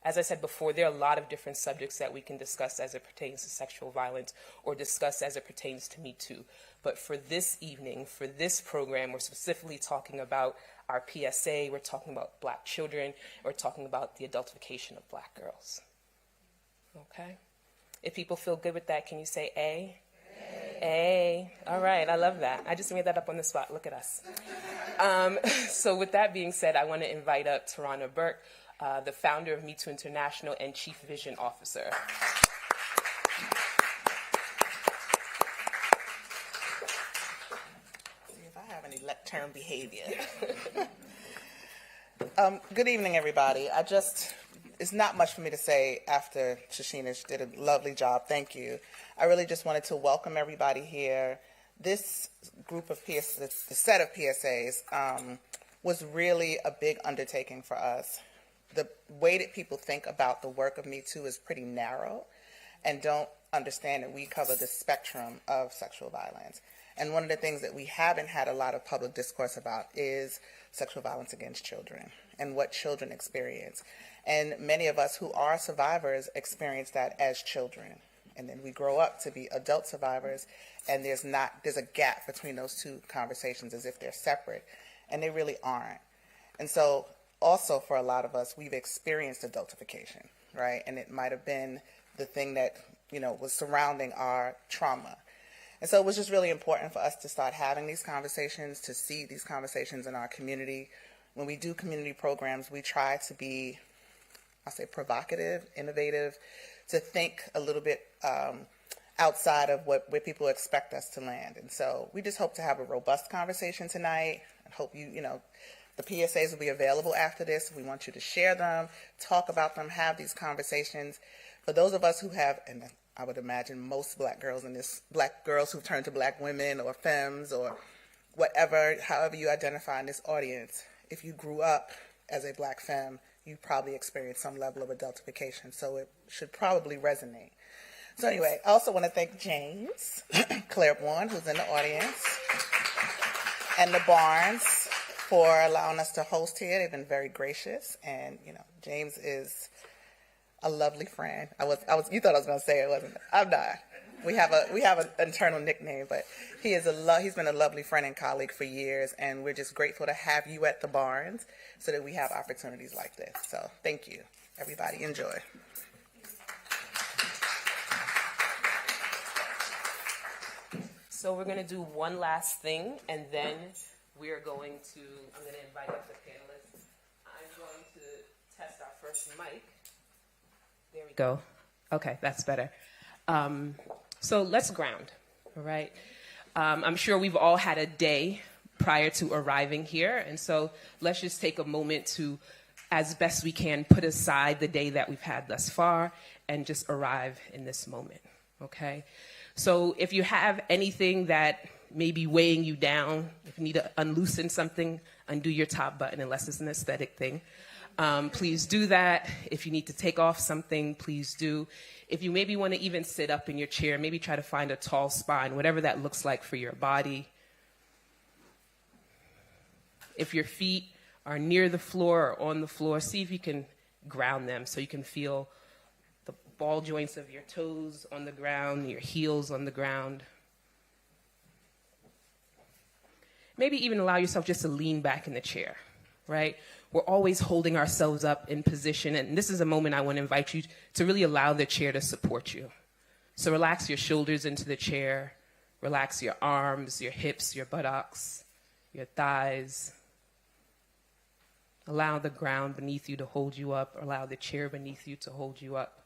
As I said before, there are a lot of different subjects that we can discuss as it pertains to sexual violence or discuss as it pertains to Me Too. But for this evening, for this program, we're specifically talking about our PSA, we're talking about Black children, we're talking about the adultification of Black girls. Okay? If people feel good with that, can you say A? A. All right, I love that. I just made that up on the spot. Look at us. So with that being said, I want to invite up Tarana Burke, the founder of Me Too International and Chief Vision Officer. See if I have any lectern behavior. Good evening, everybody. It's not much for me to say after Shashina. She did a lovely job. Thank you. I really just wanted to welcome everybody here. This group of the set of PSAs was really a big undertaking for us. The way that people think about the work of Me Too is pretty narrow and don't understand that we cover the spectrum of sexual violence. And one of the things that we haven't had a lot of public discourse about is sexual violence against children and what children experience. And many of us who are survivors experience that as children. And then we grow up to be adult survivors, and there's a gap between those two conversations as if they're separate, and they really aren't. And so also for a lot of us, we've experienced adultification, right? And it might have been the thing that, was surrounding our trauma. And so it was just really important for us to start having these conversations, to see these conversations in our community. When we do community programs, we try to be, I'll say, provocative, innovative, to think a little bit outside of where people expect us to land. And so we just hope to have a robust conversation tonight. I hope the PSAs will be available after this. We want you to share them, talk about them, have these conversations. For those of us who have, and I would imagine most Black girls Black girls who've turned to Black women or femmes or whatever, however you identify in this audience, if you grew up as a Black femme, you probably experienced some level of adultification, so it should probably resonate. So anyway, I also want to thank James Claiborne, who's in the audience, and the Barnes for allowing us to host here. They've been very gracious, and James is a lovely friend. You thought I was going to say it, wasn't it? I'm not. We have an internal nickname, but he's been a lovely friend and colleague for years, and we're just grateful to have you at the Barnes so that we have opportunities like this. So thank you. Everybody enjoy. So we're going to do one last thing, and then I'm going to invite up the panelists. I'm going to test our first mic. There we go. Okay, that's better. So let's ground, all right? I'm sure we've all had a day prior to arriving here, and so let's just take a moment to, as best we can, put aside the day that we've had thus far and just arrive in this moment, okay? So if you have anything that may be weighing you down, if you need to unloosen something, undo your top button, unless it's an aesthetic thing. Please do that. If you need to take off something, please do. If you maybe want to even sit up in your chair, maybe try to find a tall spine, whatever that looks like for your body. If your feet are near the floor or on the floor, see if you can ground them so you can feel the ball joints of your toes on the ground, your heels on the ground. Maybe even allow yourself just to lean back in the chair, right? We're always holding ourselves up in position, and this is a moment I want to invite you to really allow the chair to support you. So relax your shoulders into the chair, relax your arms, your hips, your buttocks, your thighs. Allow the ground beneath you to hold you up, allow the chair beneath you to hold you up,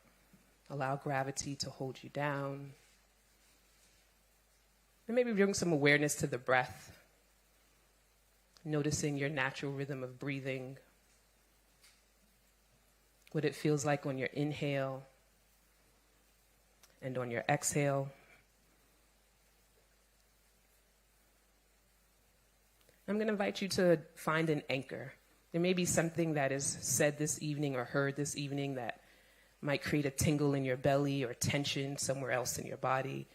allow gravity to hold you down. And maybe bring some awareness to the breath. Noticing your natural rhythm of breathing, what it feels like on your inhale and on your exhale. I'm going to invite you to find an anchor. There may be something that is said this evening or heard this evening that might create a tingle in your belly or tension somewhere else in your body.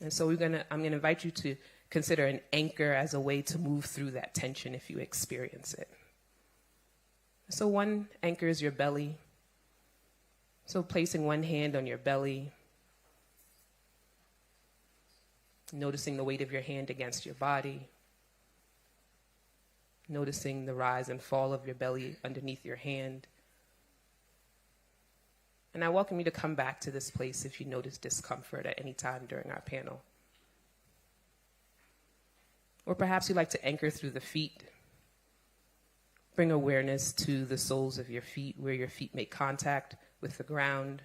And so I'm going to invite you to consider an anchor as a way to move through that tension if you experience it. So one anchor is your belly. So placing one hand on your belly, noticing the weight of your hand against your body, noticing the rise and fall of your belly underneath your hand. And I welcome you to come back to this place if you notice discomfort at any time during our panel. Or perhaps you'd like to anchor through the feet. Bring awareness to the soles of your feet, where your feet make contact with the ground.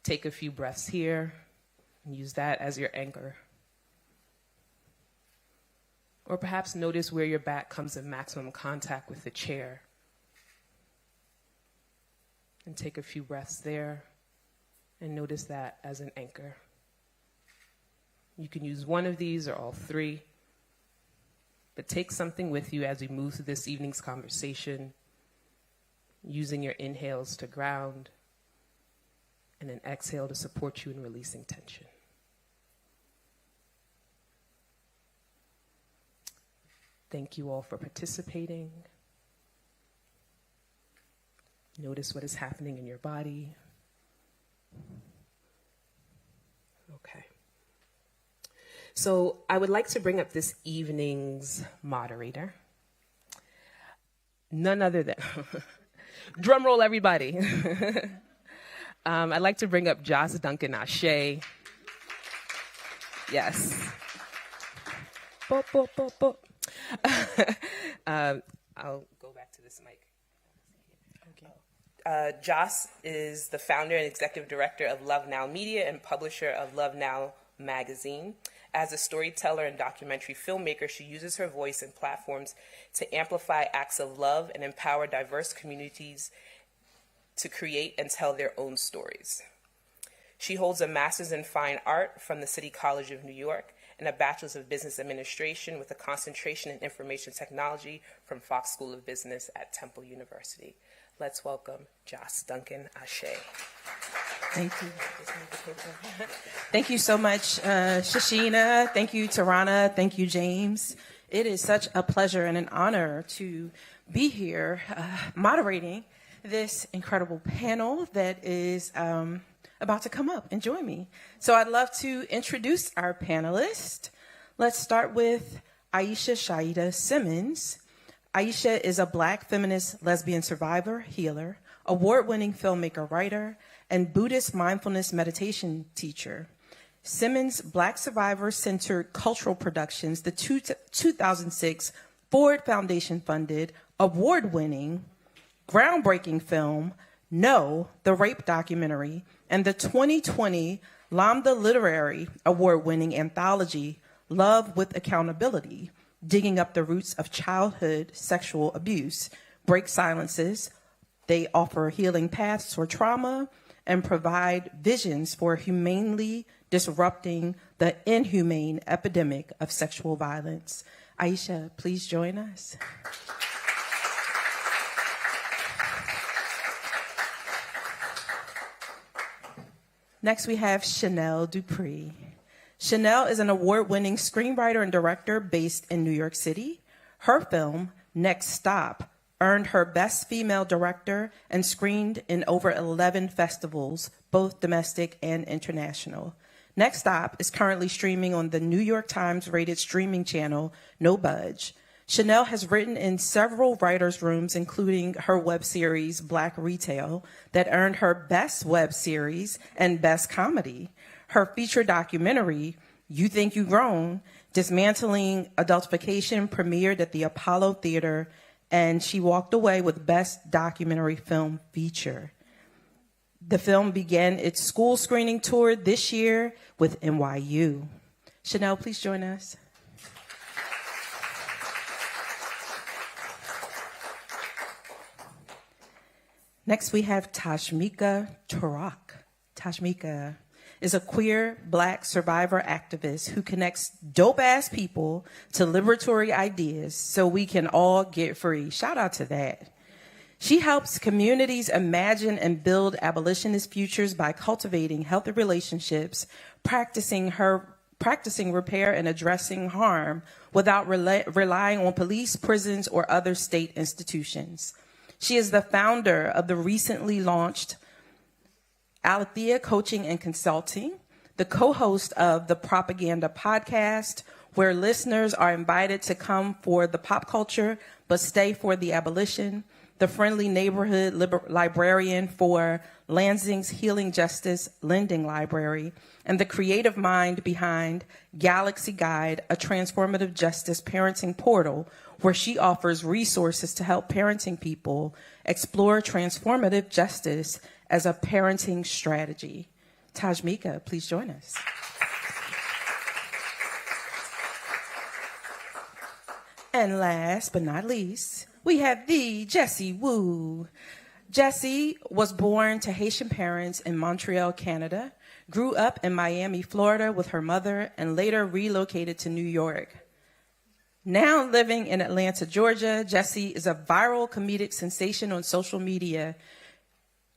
Take a few breaths here and use that as your anchor. Or perhaps notice where your back comes in maximum contact with the chair. And take a few breaths there and notice that as an anchor. You can use one of these or all three, but take something with you as we move through this evening's conversation, using your inhales to ground and an exhale to support you in releasing tension. Thank you all for participating. Notice what is happening in your body. Okay. So I would like to bring up this evening's moderator. None other than, drum roll everybody. I'd like to bring up Josh Duncan Ashe. Yes. Bo, bo, bo, bo. I'll go back to this mic. Okay. Joss is the founder and executive director of Love Now Media and publisher of Love Now magazine. As a storyteller and documentary filmmaker, she uses her voice and platforms to amplify acts of love and empower diverse communities to create and tell their own stories. She holds a master's in fine art from the City College of New York and a bachelor's of business administration with a concentration in information technology from Fox School of Business at Temple University. Let's welcome Joss Duncan Ashe. Thank you. Thank you so much, Shashina. Thank you, Tarana. Thank you, James. It is such a pleasure and an honor to be here moderating this incredible panel that is about to come up and join me. So I'd love to introduce our panelists. Let's start with Aisha Shaida Simmons. Aisha is a Black feminist lesbian survivor, healer, award-winning filmmaker, writer, and Buddhist mindfulness meditation teacher. Simmons' Black Survivor-centered cultural productions, the 2006 Ford Foundation-funded, award-winning, groundbreaking film, No, the Rape Documentary, and the 2020 Lambda Literary Award-winning anthology, Love with Accountability, Digging Up the Roots of Childhood Sexual Abuse, break silences. They offer healing paths for trauma and provide visions for humanely disrupting the inhumane epidemic of sexual violence. Aisha, please join us. Next, we have Chanel Dupree. Chanel is an award-winning screenwriter and director based in New York City. Her film, Next Stop, earned her Best Female Director and screened in over 11 festivals, both domestic and international. Next Stop is currently streaming on the New York Times rated streaming channel, No Budge. Chanel has written in several writers' rooms, including her web series, Black Retail, that earned her Best Web Series and Best Comedy. Her feature documentary, You Think You Grown, Dismantling Adultification, premiered at the Apollo Theater, and she walked away with Best Documentary Film Feature. The film began its school screening tour this year with NYU. Chanel, please join us. Next, we have Tashmika Tarak. Tashmika is a queer Black survivor activist who connects dope-ass people to liberatory ideas so we can all get free. Shout out to that. She helps communities imagine and build abolitionist futures by cultivating healthy relationships, practicing repair and addressing harm without relying on police, prisons, or other state institutions. She is the founder of the recently launched Alethea Coaching and Consulting, the co-host of the Propaganda Podcast, where listeners are invited to come for the pop culture, but stay for the abolition, the friendly neighborhood librarian for Lansing's Healing Justice Lending Library, and the creative mind behind Galaxy Guide, a transformative justice parenting portal where she offers resources to help parenting people explore transformative justice as a parenting strategy. Tajmika, please join us. And last but not least, we have the Jessie Wu. Jessie was born to Haitian parents in Montreal, Canada, grew up in Miami, Florida with her mother, and later relocated to New York. Now living in Atlanta, Georgia, Jessie is a viral comedic sensation on social media.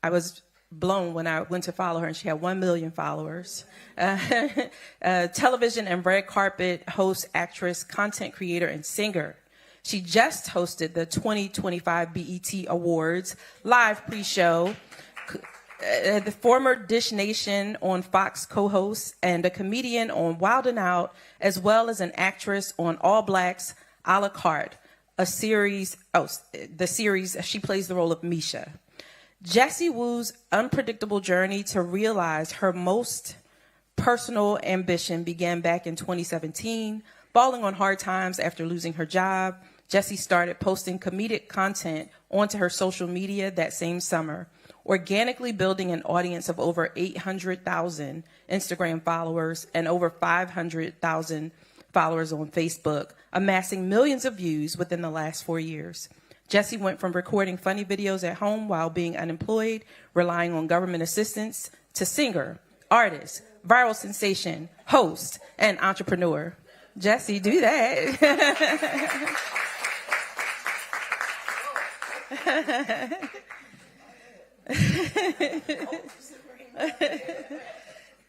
I was blown when I went to follow her, and she had 1 million followers. Television and red carpet host, actress, content creator, and singer. She just hosted the 2025 BET Awards live pre-show. The former Dish Nation on Fox co-host and a comedian on Wild 'N Out, as well as an actress on All Blacks a la carte, the series she plays the role of Misha. Jessie Wu's unpredictable journey to realize her most personal ambition began back in 2017. Falling on hard times after losing her job, Jessie started posting comedic content onto her social media that same summer, organically building an audience of over 800,000 Instagram followers and over 500,000 followers on Facebook, amassing millions of views within the last 4 years. Jessie went from recording funny videos at home while being unemployed, relying on government assistance, to singer, artist, viral sensation, host, and entrepreneur. Jessie, do that.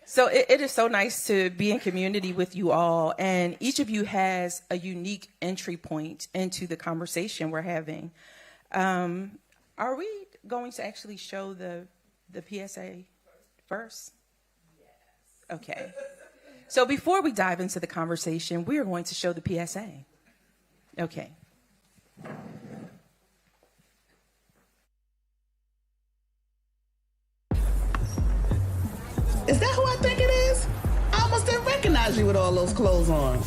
So it is so nice to be in community with you all, and each of you has a unique entry point into the conversation we're having. Are we going to actually show the PSA first? Yes. Okay. So before we dive into the conversation, we are going to show the PSA. Okay. Is that who I think it is? I almost didn't recognize you with all those clothes on.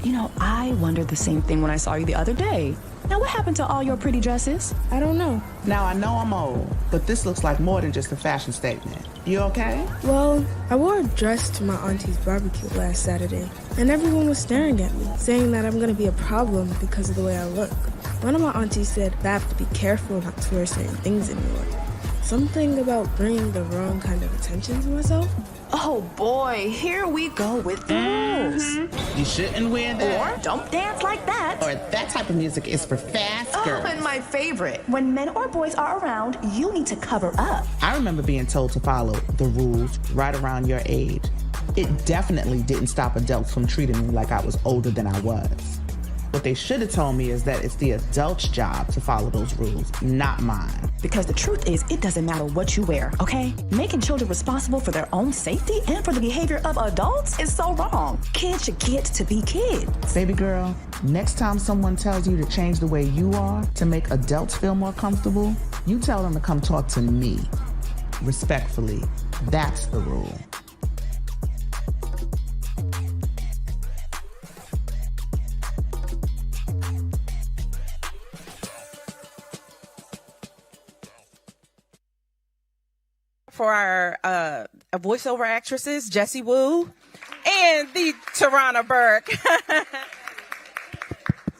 You know, I wondered the same thing when I saw you the other day. Now, what happened to all your pretty dresses? I don't know. Now, I know I'm old, but this looks like more than just a fashion statement. You okay? Well, I wore a dress to my auntie's barbecue last Saturday, and everyone was staring at me, saying that I'm going to be a problem because of the way I look. One of my aunties said that I have to be careful not to wear certain things anymore. Something about bringing the wrong kind of attention to myself. Oh boy, here we go with the rules. You shouldn't wear that. Or don't dance like that. Or that type of music is for fast girls. Oh, and my favorite. When men or boys are around, you need to cover up. I remember being told to follow the rules right around your age. It definitely didn't stop adults from treating me like I was older than I was. What they should have told me is that it's the adult's job to follow those rules, not mine. Because the truth is, it doesn't matter what you wear, okay? Making children responsible for their own safety and for the behavior of adults is so wrong. Kids should get to be kids. Baby girl, next time someone tells you to change the way you are to make adults feel more comfortable, you tell them to come talk to me. Respectfully, that's the rule. For our voiceover actresses, Jessie Wu and the Tarana Burke. Is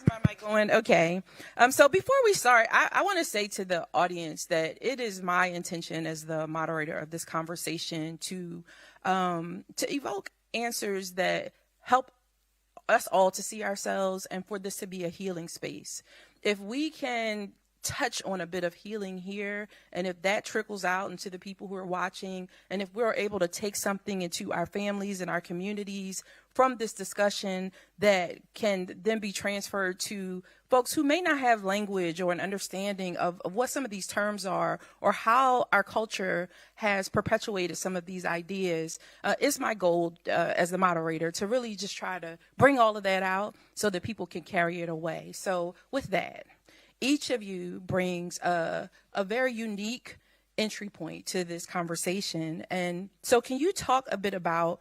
my mic going? Okay. So before we start, I want to say to the audience that it is my intention as the moderator of this conversation to evoke answers that help us all to see ourselves and for this to be a healing space. If we can touch on a bit of healing here, and if that trickles out into the people who are watching, and if we're able to take something into our families and our communities from this discussion that can then be transferred to folks who may not have language or an understanding of what some of these terms are, or how our culture has perpetuated some of these ideas, is my goal as the moderator, to really just try to bring all of that out so that people can carry it away. So with that, each of you brings a very unique entry point to this conversation. And so can you talk a bit about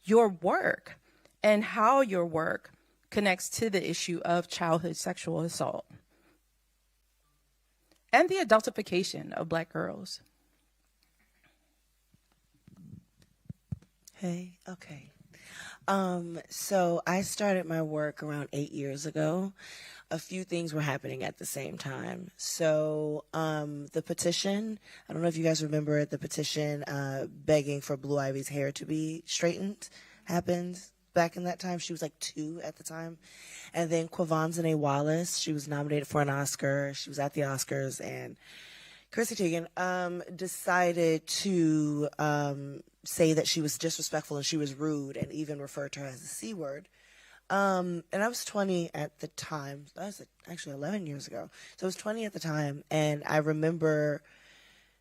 your work and how your work connects to the issue of childhood sexual assault and the adultification of Black girls? Hey, okay. So I started my work around 8 years ago. A few things were happening at the same time. So the petition, I don't know if you guys remember it, the petition begging for Blue Ivy's hair to be straightened happened back in that time. She was like 2 at the time. And then Quavanzane Wallace, she was nominated for an Oscar. She was at the Oscars, and Chrissy Teigen decided to say that she was disrespectful and she was rude, and even referred to her as the C word. And I was 20 at the time. That was actually 11 years ago. So I was 20 at the time, and I remember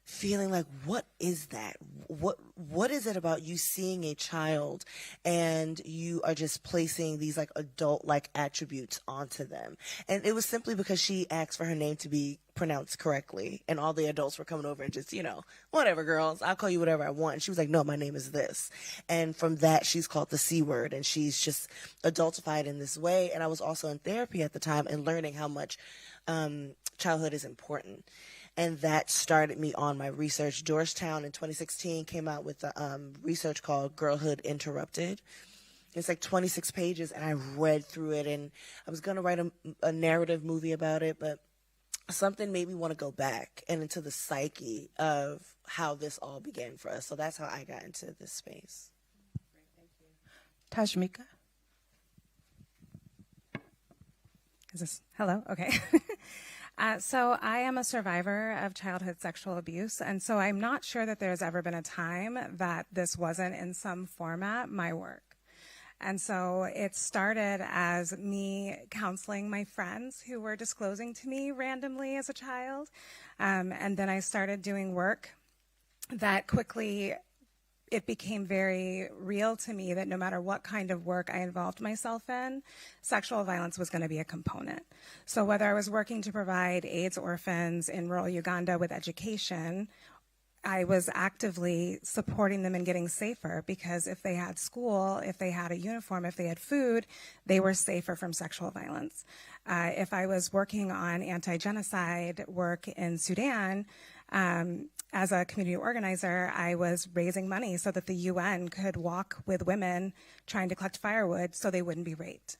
feeling like, what is that? What is it about you seeing a child and you are just placing these like adult-like attributes onto them? And it was simply because she asked for her name to be pronounced correctly, and all the adults were coming over and just, whatever, girls, I'll call you whatever I want. And she was like, no, my name is this. And from that, she's called the C word, and she's just adultified in this way. And I was also in therapy at the time and learning how much childhood is important. And that started me on my research. Georgetown in 2016 came out with a research called Girlhood Interrupted. It's like 26 pages, and I read through it, and I was going to write a narrative movie about it, but something made me want to go back and into the psyche of how this all began for us. So that's how I got into this space. Tajmika? Is this, hello? Okay. So I am a survivor of childhood sexual abuse, and so I'm not sure that there's ever been a time that this wasn't in some format my work. And so it started as me counseling my friends who were disclosing to me randomly as a child, and then I started doing work that quickly it became very real to me that no matter what kind of work I involved myself in, sexual violence was going to be a component. So whether I was working to provide AIDS orphans in rural Uganda with education, I was actively supporting them in getting safer, because if they had school, if they had a uniform, if they had food, they were safer from sexual violence. If I was working on anti-genocide work in Sudan, as a community organizer, I was raising money so that the UN could walk with women trying to collect firewood so they wouldn't be raped.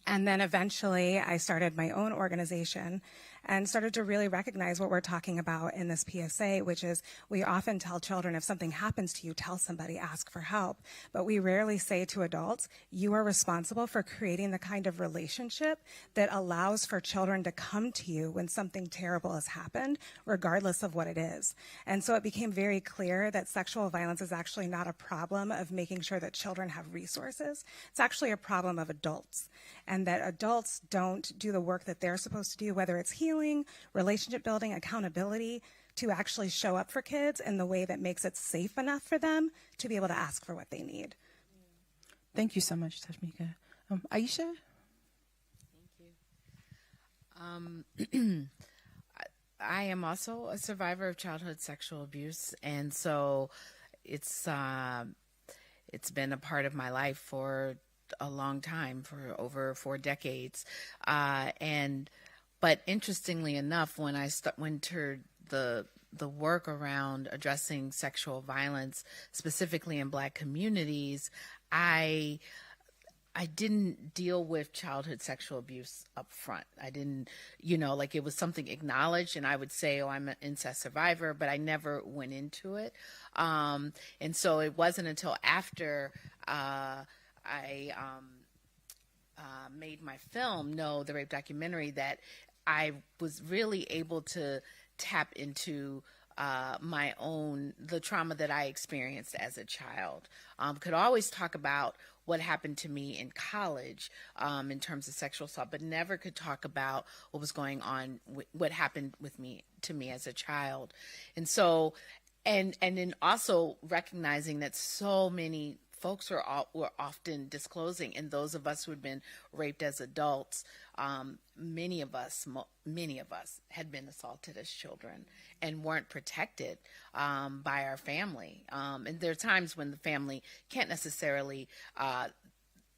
And then eventually I started my own organization and started to really recognize what we're talking about in this PSA, which is we often tell children, if something happens to you, tell somebody, ask for help. But we rarely say to adults, you are responsible for creating the kind of relationship that allows for children to come to you when something terrible has happened, regardless of what it is. And so it became very clear that sexual violence is actually not a problem of making sure that children have resources. It's actually a problem of adults, and that adults don't do the work that they're supposed to do, whether it's healing, relationship building, accountability, to actually show up for kids in the way that makes it safe enough for them to be able to ask for what they need. Thank you so much, Tajmika. Aisha? Thank you. I am also a survivor of childhood sexual abuse, and so it's been a part of my life for a long time, for over 4 decades. But interestingly enough, when I entered the work around addressing sexual violence, specifically in Black communities, I didn't deal with childhood sexual abuse up front. I didn't, it was something acknowledged, and I would say, oh, I'm an incest survivor, but I never went into it. And so it wasn't until after I made my film, No, the Rape documentary, that I was really able to tap into the trauma that I experienced as a child. Could always talk about what happened to me in college in terms of sexual assault, but never could talk about what was going on, what happened to me as a child. And so, and then also recognizing that so many folks were often disclosing, and those of us who had been raped as adults, many of us had been assaulted as children and weren't protected by our family. And there are times when the family can't necessarily,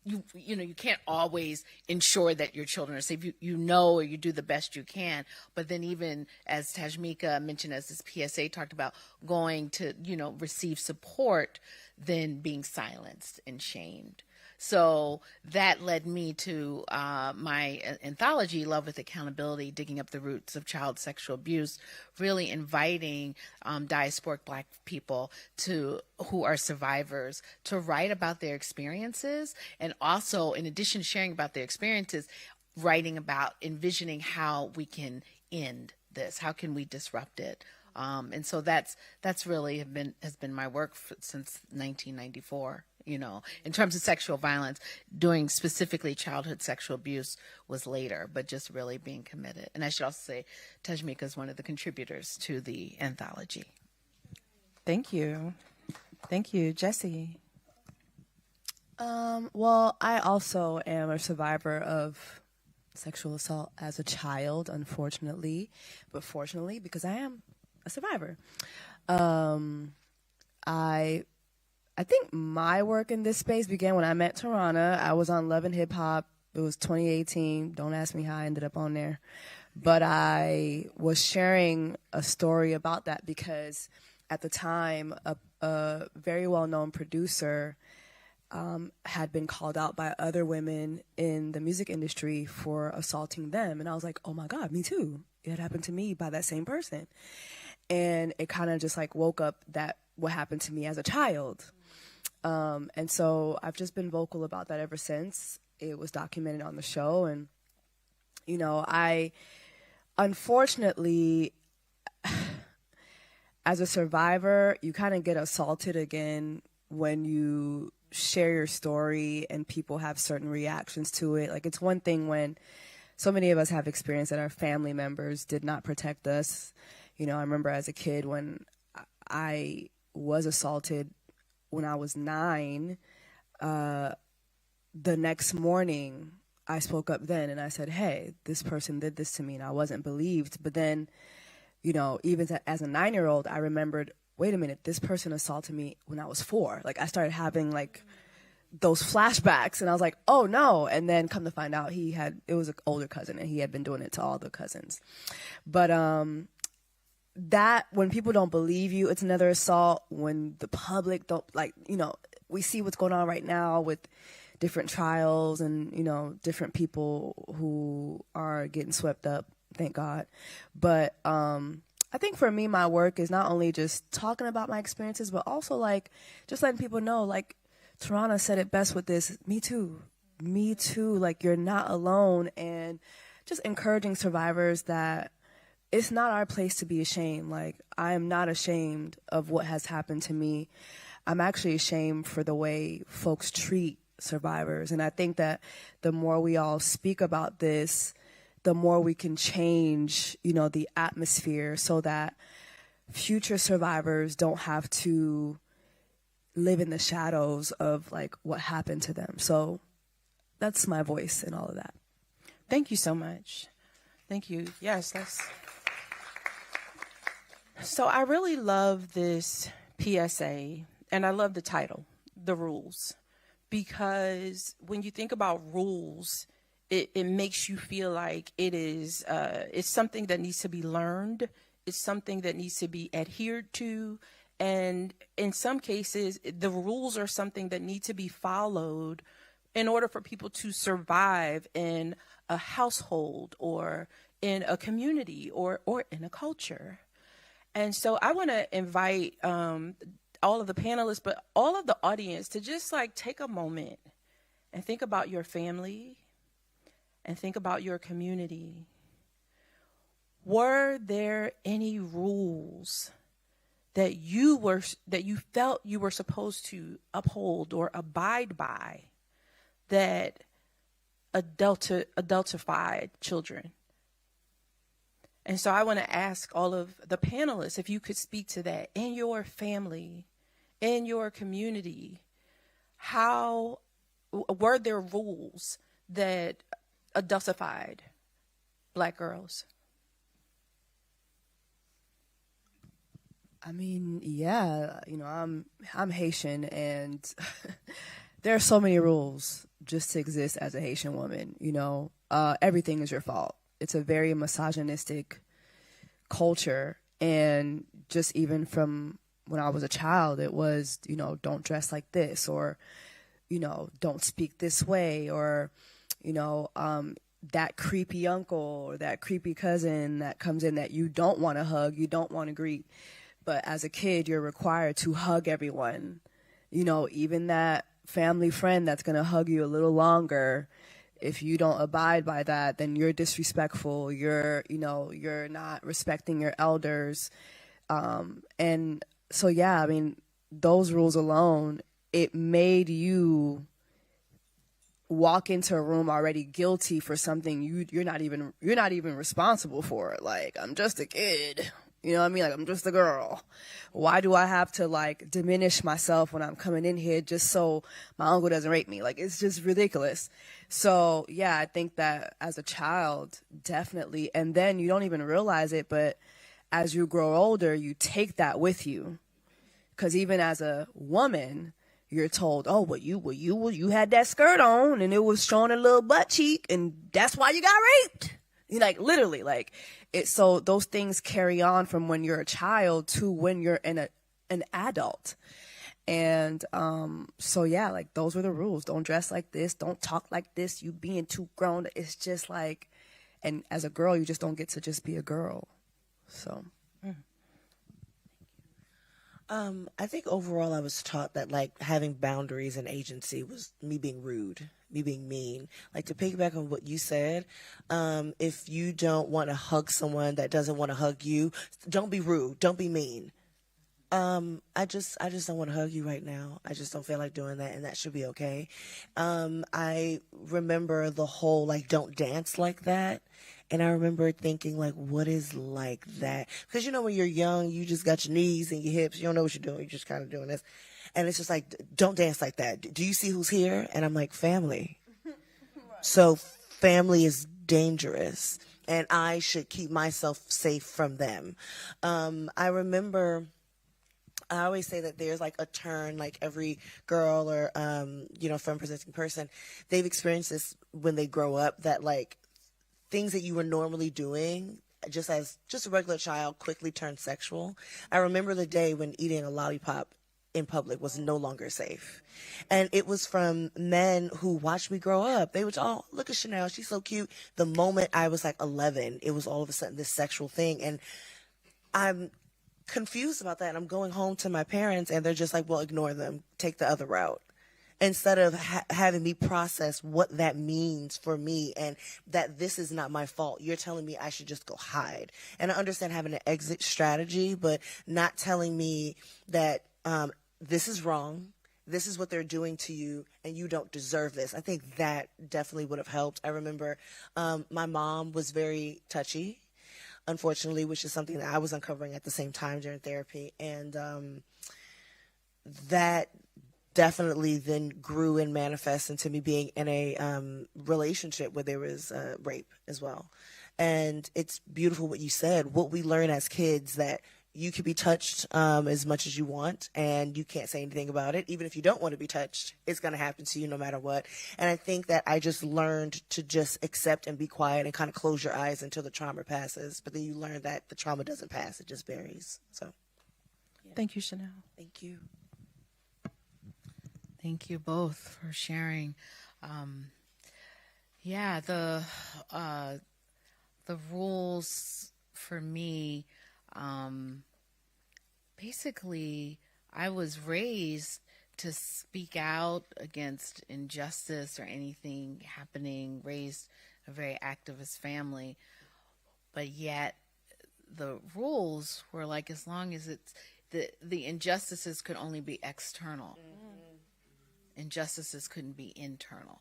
you can't always ensure that your children are safe. You know, or you do the best you can. But then even as Tajmika mentioned, as this PSA talked about, going to, receive support, then being silenced and shamed. So that led me to my anthology, Love with Accountability, Digging Up the Roots of Child Sexual Abuse, really inviting diasporic Black people who are survivors to write about their experiences, and also, in addition to sharing about their experiences, writing about envisioning how we can end this, how can we disrupt it. And so that's really has been my work since 1994. In terms of sexual violence, doing specifically childhood sexual abuse was later, but just really being committed. And I should also say Tajmika is one of the contributors to the anthology. Thank you. Thank you. Jessie. Well, I also am a survivor of sexual assault as a child, unfortunately, but fortunately, because I am a survivor. I think my work in this space began when I met Tarana. I was on Love and Hip Hop. It was 2018. Don't ask me how I ended up on there. But I was sharing a story about that because at the time, a very well-known producer had been called out by other women in the music industry for assaulting them. And I was like, oh my God, me too. It had happened to me by that same person. And it kind of just like woke up what happened to me as a child. And so I've just been vocal about that ever since. It was documented on the show. And, I unfortunately, as a survivor, you kind of get assaulted again when you share your story and people have certain reactions to it. Like, it's one thing when so many of us have experienced that our family members did not protect us. I remember as a kid when I was assaulted when I was 9, the next morning I spoke up then and I said, hey, this person did this to me, and I wasn't believed. But then, even as a 9-year-old, I remembered, wait a minute, this person assaulted me when I was 4. Like, I started having like those flashbacks, and I was like, oh no. And then come to find out it was an older cousin, and he had been doing it to all the cousins. But that when people don't believe you, it's another assault. When the public don't, we see what's going on right now with different trials and, different people who are getting swept up, thank God. But I think for me, my work is not only just talking about my experiences, but also just letting people know, Tarana said it best with this, me too, you're not alone, and just encouraging survivors that it's not our place to be ashamed. I am not ashamed of what has happened to me. I'm actually ashamed for the way folks treat survivors. And I think that the more we all speak about this, the more we can change, the atmosphere so that future survivors don't have to live in the shadows of what happened to them. So that's my voice in all of that. Thank you so much. Thank you. Yes, So I really love this PSA, and I love the title, The Rules, because when you think about rules, it makes you feel like it's something that needs to be learned. It's something that needs to be adhered to. And in some cases, the rules are something that need to be followed in order for people to survive in a household or in a community or in a culture. And so I want to invite all of the panelists, but all of the audience to just take a moment and think about your family and think about your community were there any rules that you felt you were supposed to uphold or abide by that adultified children? And so I want to ask all of the panelists if you could speak to that in your family, in your community. How were there rules that adultified Black girls? I mean, yeah, I'm Haitian, and there are so many rules just to exist as a Haitian woman. Everything is your fault. It's a very misogynistic culture, and just even from when I was a child, it was, don't dress like this, or, don't speak this way, or, that creepy uncle or that creepy cousin that comes in that you don't want to hug, you don't want to greet. But as a kid, you're required to hug everyone. Even that family friend that's going to hug you a little longer. If you don't abide by that, then you're disrespectful. You're not respecting your elders. And so, yeah, I mean, those rules alone, it made you walk into a room already guilty for something you're not even responsible for. Like, I'm just a kid. You know what I mean? Like, I'm just a girl. Why do I have to, like, diminish myself when I'm coming in here just so my uncle doesn't rape me? Like, it's just ridiculous. So, yeah, I think that as a child, definitely. And then you don't even realize it, but as you grow older, you take that with you. Because even as a woman, you're told, oh, well, you had that skirt on and it was showing a little butt cheek and that's why you got raped. Like, literally, like, so those things carry on from when you're a child to when you're an adult. And so, yeah, like, those were the rules. Don't dress like this. Don't talk like this. You being too grown. It's just like, and as a girl, you just don't get to just be a girl. So. I think overall I was taught that, like, having boundaries and agency was me being rude, me being mean. Like, to piggyback on what you said, if you don't want to hug someone that doesn't want to hug you, don't be rude, don't be mean. I just don't want to hug you right now. I just don't feel like doing that, and that should be okay. I remember the whole, like, don't dance like that. And I remember thinking, like, what is like that? Because, when you're young, you just got your knees and your hips. You don't know what you're doing. You're just kind of doing this. And it's just like, don't dance like that. Do you see who's here? And I'm like, family. Right. So family is dangerous. And I should keep myself safe from them. I remember, I always say that there's, like, a turn, like, every girl or, femme-presenting person, they've experienced this when they grow up, that, like, things that you were normally doing just as just a regular child quickly turned sexual. I remember the day when eating a lollipop in public was no longer safe. And it was from men who watched me grow up. They would, oh, look at Chanel, she's so cute. The moment I was, like, 11, it was all of a sudden this sexual thing. And I'm confused about that. And I'm going home to my parents and they're just like, well, ignore them, take the other route. Instead of having me process what that means for me and that this is not my fault. You're telling me I should just go hide. And I understand having an exit strategy, but not telling me that this is wrong, this is what they're doing to you, and you don't deserve this. I think that definitely would have helped. I remember my mom was very touchy, unfortunately, which is something that I was uncovering at the same time during therapy. And that definitely then grew and manifested into me being in a relationship where there was rape as well. And it's beautiful what you said, what we learn as kids, that you can be touched as much as you want and you can't say anything about it. Even if you don't want to be touched, it's going to happen to you no matter what. And I think that I just learned to just accept and be quiet and kind of close your eyes until the trauma passes. But then you learn that the trauma doesn't pass, it just buries. So, yeah. Thank you, Chanel. Thank you. Thank you both for sharing. The rules for me, basically, I was raised to speak out against injustice or anything happening, raised a very activist family, but yet the rules were like, as long as it's the injustices could only be external. Injustices couldn't be internal.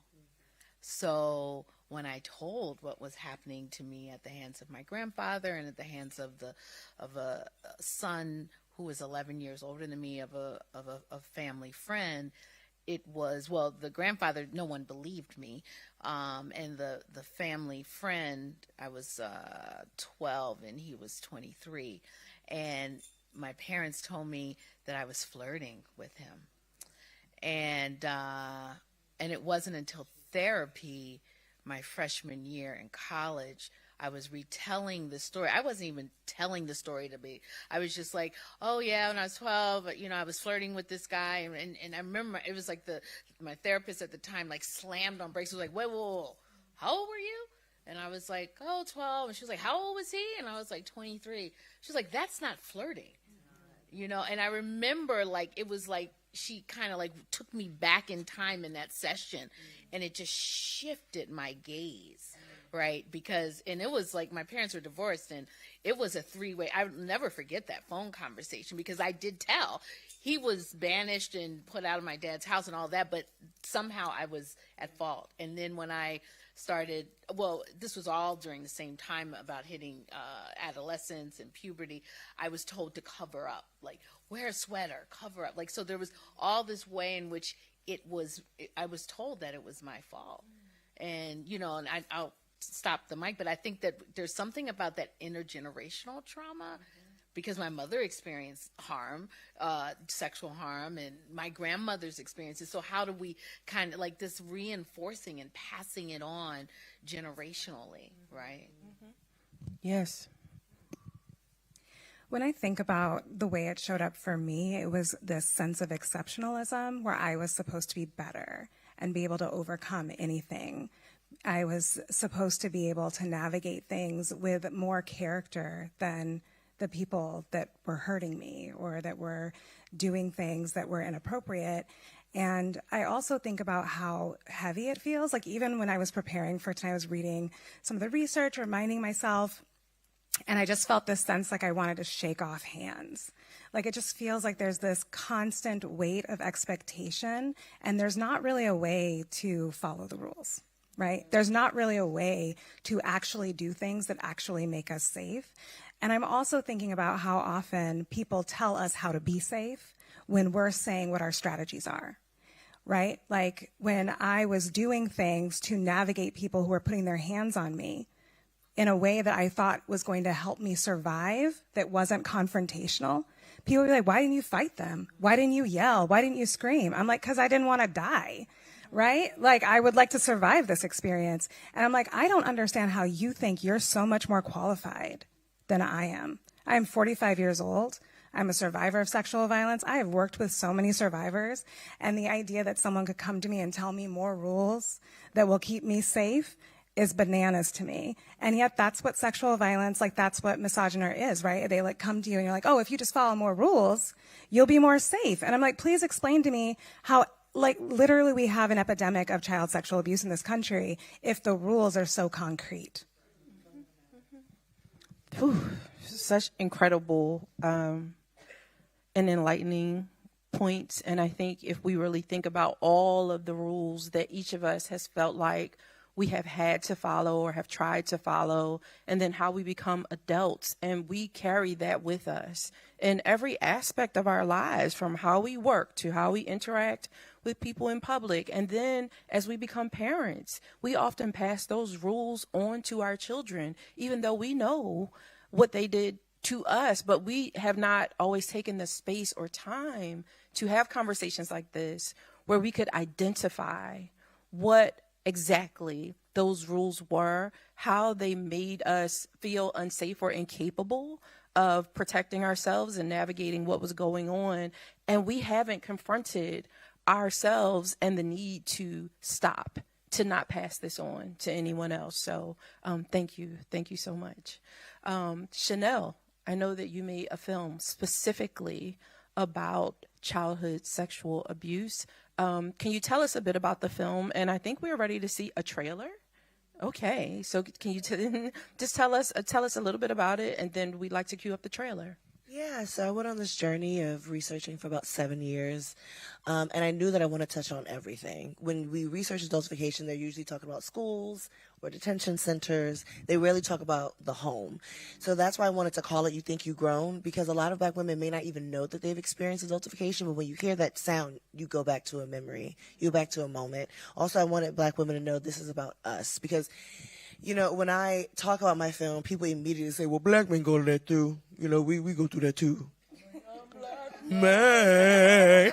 So when I told what was happening to me at the hands of my grandfather and at the hands of a son who was 11 years older than me, of a family friend, it was, well, the grandfather, no one believed me, and the family friend, I was 12 and he was 23, and my parents told me that I was flirting with him, and it wasn't until therapy my freshman year in college I was retelling the story. I wasn't even telling the story to me. I was just like, oh yeah, when I was 12, I was flirting with this guy, and I remember it was like my therapist at the time like slammed on brakes. It was like, wait, whoa, how old were you? And I was like, oh, 12. And she was like, how old was he? And I was like, 23. She was like, that's not flirting, And I remember it was like she kind of took me back in time in that session, and it just shifted my gaze. Right, because it was like my parents were divorced, and it was a three-way. I'll never forget that phone conversation, because I did tell he was banished and put out of my dad's house and all that, but somehow I was at fault. And then when I started, this was all during the same time about hitting adolescence and puberty, I was told to cover up, like wear a sweater, cover up, so there was all this way in which I was told that it was my fault, and and I'll stop the mic, but I think that there's something about that intergenerational trauma, because my mother experienced harm, sexual harm, and my grandmother's experiences. So how do we kind of this reinforcing and passing it on generationally, right? Yes. When I think about the way it showed up for me, it was this sense of exceptionalism where I was supposed to be better and be able to overcome anything. I was supposed to be able to navigate things with more character than the people that were hurting me or that were doing things that were inappropriate. And I also think about how heavy it feels. Even when I was preparing for tonight, I was reading some of the research, reminding myself, and I just felt this sense I wanted to shake off hands. It just feels like there's this constant weight of expectation, and there's not really a way to follow the rules. Right? There's not really a way to actually do things that actually make us safe. And I'm also thinking about how often people tell us how to be safe when we're saying what our strategies are, right? When I was doing things to navigate people who were putting their hands on me in a way that I thought was going to help me survive, that wasn't confrontational, people would be like, why didn't you fight them? Why didn't you yell? Why didn't you scream? I'm like, because I didn't want to die. Right? I would like to survive this experience. And I'm like, I don't understand how you think you're so much more qualified than I am. I am 45 years old. I'm a survivor of sexual violence. I have worked with so many survivors. And the idea that someone could come to me and tell me more rules that will keep me safe is bananas to me. And yet that's what sexual violence, that's what misogyny is, right? They come to you and you're like, oh, if you just follow more rules, you'll be more safe. And I'm like, please explain to me how literally we have an epidemic of child sexual abuse in this country if the rules are so concrete. Such incredible and enlightening points. And I think if we really think about all of the rules that each of us has felt like we have had to follow or have tried to follow, and then how we become adults, and we carry that with us in every aspect of our lives, from how we work to how we interact with people in public. And then as we become parents, we often pass those rules on to our children, even though we know what they did to us, but we have not always taken the space or time to have conversations like this where we could identify what exactly those rules were, how they made us feel unsafe or incapable of protecting ourselves and navigating what was going on. And we haven't confronted ourselves and the need to stop, to not pass this on to anyone else. So thank you. Thank you so much. Chanel, I know that you made a film specifically about childhood sexual abuse. Can you tell us a bit about the film? And I think we're ready to see a trailer Okay, so can you just tell us a little bit about it, and then we'd like to cue up the trailer. Yeah, so I went on this journey of researching for about 7 years, and I knew that I want to touch on everything. When we research adultification, they're usually talking about schools or detention centers. They rarely talk about the home. So that's why I wanted to call it You Think You Grown, because a lot of Black women may not even know that they've experienced adultification, but when you hear that sound, you go back to a memory, you go back to a moment. Also, I wanted Black women to know this is about us, because you know, when I talk about my film, people immediately say, well, Black men go to that too. You know, we go through that too. Man.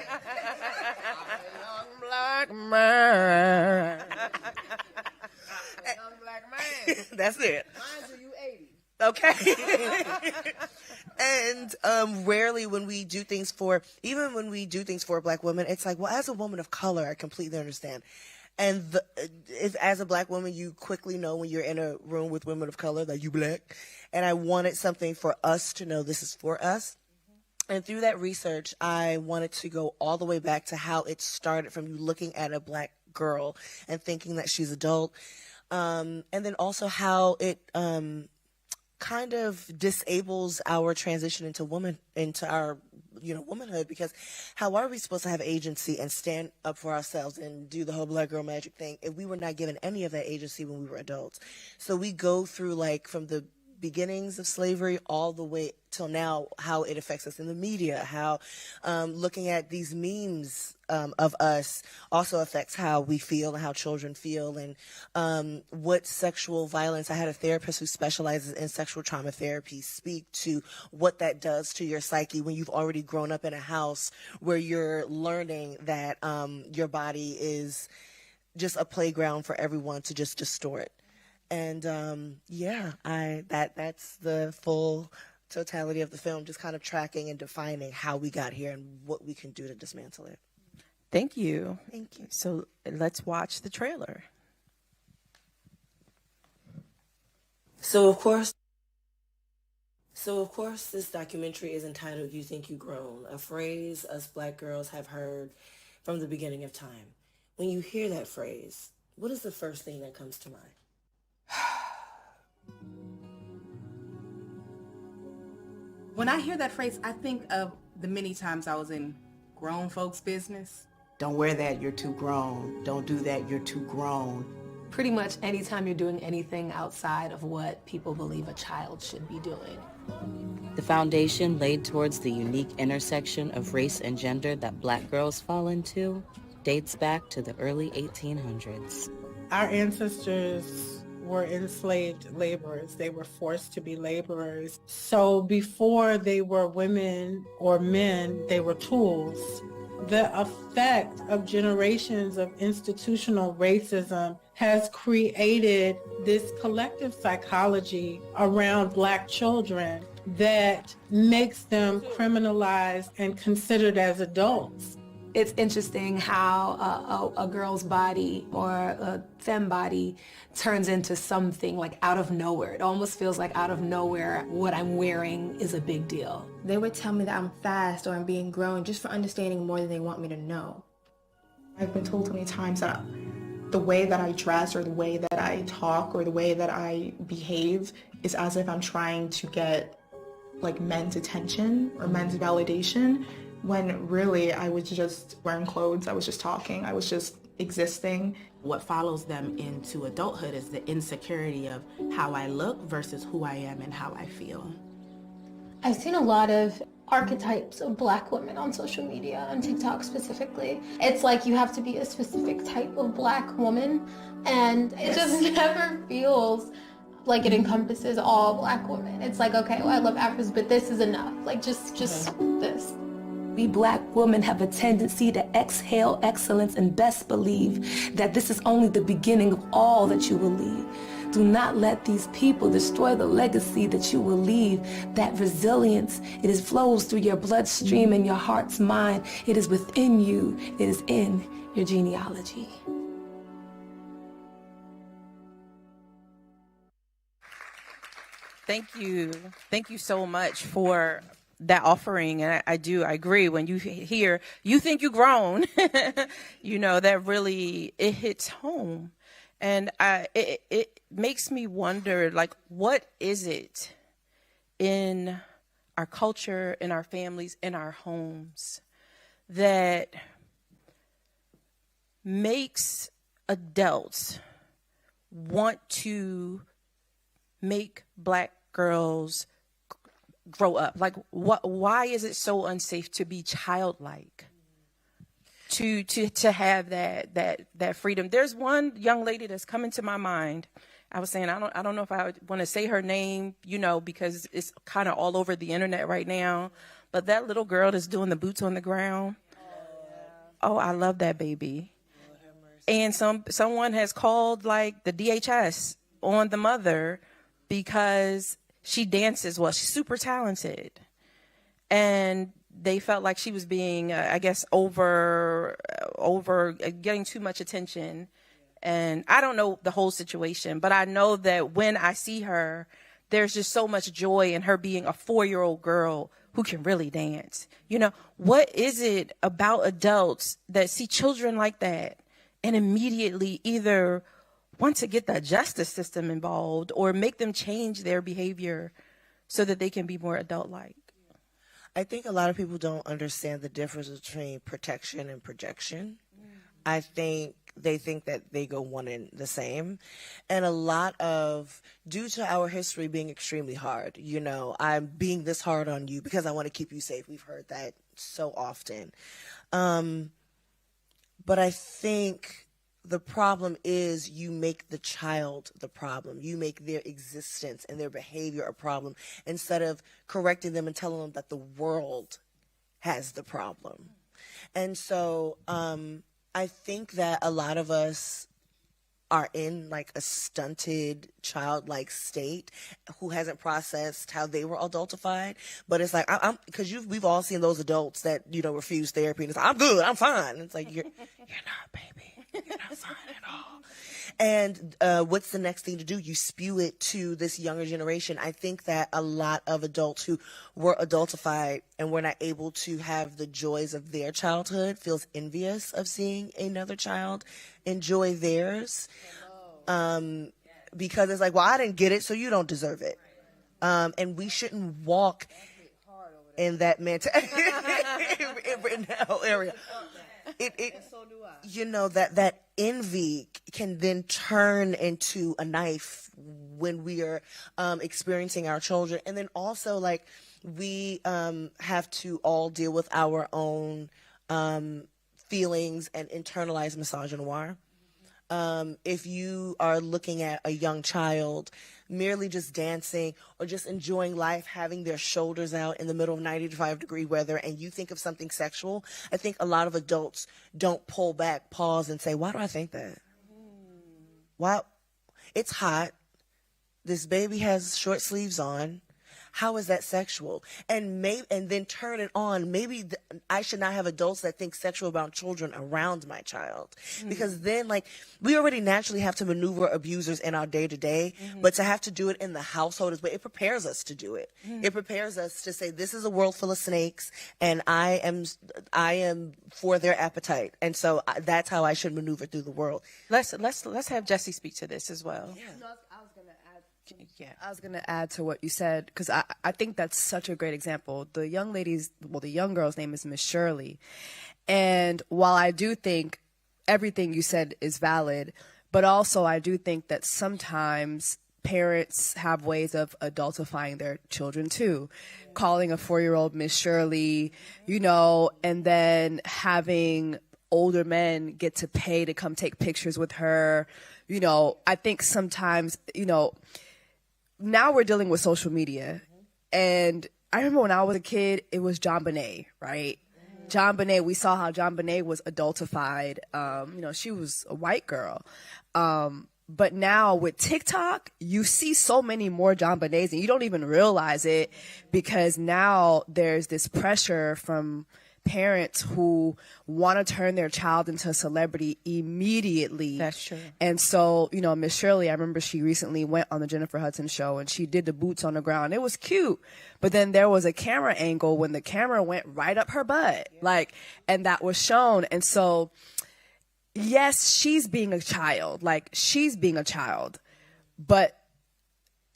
Black man. Young black man. That's it. Mine's are you 80. Okay. And rarely when we do things for, even when we do things for Black women, it's like, well, as a woman of color, I completely understand. And if, as a Black woman, you quickly know when you're in a room with women of color that you Black. And I wanted something for us to know this is for us. And through that research, I wanted to go all the way back to how it started, from you looking at a Black girl and thinking that she's adult. And then also how it kind of disables our transition into our womanhood, because how are we supposed to have agency and stand up for ourselves and do the whole Black girl magic thing if we were not given any of that agency when we were adults? So we go through, like, from the beginnings of slavery all the way till now, how it affects us in the media, how looking at these memes of us also affects how we feel and how children feel, and what sexual violence. I had a therapist who specializes in sexual trauma therapy speak to what that does to your psyche when you've already grown up in a house where you're learning that your body is just a playground for everyone to just distort. And that's the full totality of the film, just kind of tracking and defining how we got here and what we can do to dismantle it. Thank you. Thank you. So let's watch the trailer. So of course, this documentary is entitled You Think You Grown, a phrase us Black girls have heard from the beginning of time. When you hear that phrase, what is the first thing that comes to mind? When I hear that phrase, I think of the many times I was in grown folks' business. Don't wear that, you're too grown. Don't do that, you're too grown. Pretty much anytime you're doing anything outside of what people believe a child should be doing. The foundation laid towards the unique intersection of race and gender that Black girls fall into dates back to the early 1800s. Our ancestors were enslaved laborers. They were forced to be laborers. So before they were women or men, they were tools. The effect of generations of institutional racism has created this collective psychology around Black children that makes them criminalized and considered as adults. It's interesting how a girl's body or a femme body turns into something like out of nowhere. It almost feels like out of nowhere what I'm wearing is a big deal. They would tell me that I'm fast or I'm being grown just for understanding more than they want me to know. I've been told so many times that the way that I dress or the way that I talk or the way that I behave is as if I'm trying to get like men's attention or men's validation, when really I was just wearing clothes, I was just talking, I was just existing. What follows them into adulthood is the insecurity of how I look versus who I am and how I feel. I've seen a lot of archetypes of Black women on social media, on TikTok specifically. It's like you have to be a specific type of Black woman, and it just never feels like it encompasses all Black women. It's like, okay, well, I love Afros, but this is enough. Like just this. We Black women have a tendency to exhale excellence and best believe that this is only the beginning of all that you will leave. Do not let these people destroy the legacy that you will leave. That resilience, it flows through your bloodstream and your heart's mind. It is within you. It is in your genealogy. Thank you. Thank you so much for that offering. And I agree. When you hear, you think you're grown, you know, that really, it hits home. And it makes me wonder, like, what is it in our culture, in our families, in our homes that makes adults want to make Black girls grow up? Like, why is it so unsafe to be childlike? To have that freedom. There's one young lady that's coming to my mind. I was saying I don't know if I want to say her name, because it's kind of all over the internet right now. But that little girl that's doing the boots on the ground. Oh, I love that baby. And someone has called like the DHS on the mother because she dances well. She's super talented, and they felt like she was being, I guess, over getting too much attention. And I don't know the whole situation, but I know that when I see her, there's just so much joy in her being a 4-year-old girl who can really dance. What is it about adults that see children like that and immediately either want to get the justice system involved or make them change their behavior so that they can be more adult-like? I think a lot of people don't understand the difference between protection and projection. I think they think that they go one and the same. And a lot of, due to our history being extremely hard, I'm being this hard on you because I want to keep you safe. We've heard that so often. But I think the problem is you make the child the problem. You make their existence and their behavior a problem instead of correcting them and telling them that the world has the problem. And so I think that a lot of us are in like a stunted childlike state who hasn't processed how they were adultified. But it's like, because we've all seen those adults that, refuse therapy and it's like, I'm good, I'm fine. It's like, you're not, baby. You're not fine at all. And what's the next thing to do? You spew it to this younger generation. I think that a lot of adults who were adultified and were not able to have the joys of their childhood feels envious of seeing another child enjoy theirs. Because it's like, well, I didn't get it, so you don't deserve it. And we shouldn't walk in that mentality in that whole area. That envy can then turn into a knife when we are experiencing our children. And then also, like, we have to all deal with our own feelings and internalized misogynoir. If you are looking at a young child merely just dancing or just enjoying life, having their shoulders out in the middle of 95-degree weather, and you think of something sexual, I think a lot of adults don't pull back, pause, and say, why do I think that? Why? It's hot. This baby has short sleeves on. How is that sexual? And then turn it on. Maybe I should not have adults that think sexual about children around my child. Because then, like, we already naturally have to maneuver abusers in our day-to-day, but to have to do it in the household is what it prepares us to do it. It prepares us to say, this is a world full of snakes, and I am for their appetite. And so that's how I should maneuver through the world. Let's have Jesse speak to this as well. Yeah. I was going to add to what you said, because I think that's such a great example. The young girl's name is Miss Shirley. And while I do think everything you said is valid, but also I do think that sometimes parents have ways of adultifying their children too. Calling a 4-year-old Miss Shirley, and then having older men get to pay to come take pictures with her. I think sometimes, now we're dealing with social media. And I remember when I was a kid, it was John Bonet, right? John Bonet, we saw how John Bonet was adultified. She was a white girl. But now with TikTok, you see so many more John Bonets and you don't even realize it, because now there's this pressure from parents who want to turn their child into a celebrity immediately. That's true. And so, Miss Shirley, I remember she recently went on the Jennifer Hudson show and she did the boots on the ground. It was cute. But then there was a camera angle when the camera went right up her butt, and that was shown. And so yes, she's being a child, but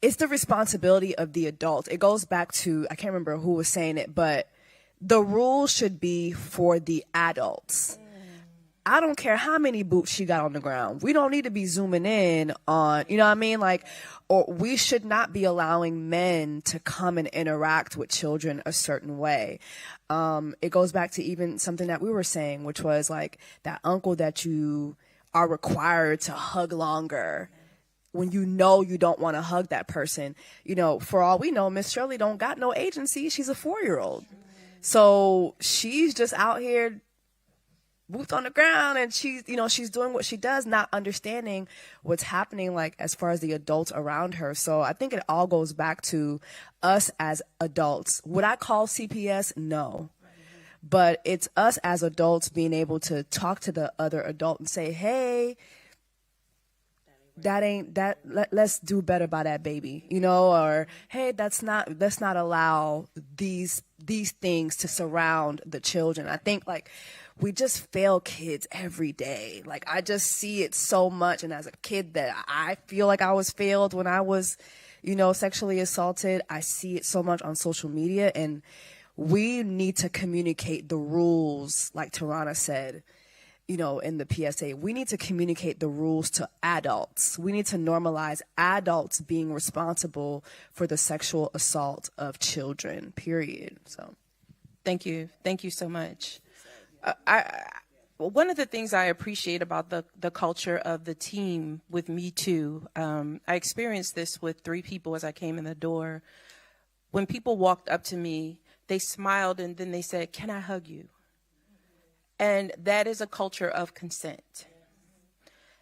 it's the responsibility of the adult. It goes back to, I can't remember who was saying it, but the rules should be for the adults. I don't care how many boots she got on the ground. We don't need to be zooming in on, you know what I mean? Like, or we should not be allowing men to come and interact with children a certain way. It goes back to even something that we were saying, which was like that uncle that you are required to hug longer when you know you don't want to hug that person. You know, for all we know, Miss Shirley don't got no agency. She's a 4-year-old. So she's just out here boots on the ground, and she's doing what she does, not understanding what's happening, like, as far as the adults around her. So I think it all goes back to us as adults. Would I call CPS? No. But it's us as adults being able to talk to the other adult and say, hey, let's do better by that baby, or hey, let's not allow these things to surround the children. I think, like, we just fail kids every day. Like, I just see it so much. And as a kid that I feel like I was failed when I was, sexually assaulted, I see it so much on social media. And we need to communicate the rules, like Tarana said, in the PSA. We need to communicate the rules to adults. We need to normalize adults being responsible for the sexual assault of children, period. So Thank you. Thank you so much. One of the things I appreciate about the culture of the team with Me Too, I experienced this with 3 people as I came in the door. When people walked up to me, they smiled and then they said, "Can I hug you?" And that is a culture of consent.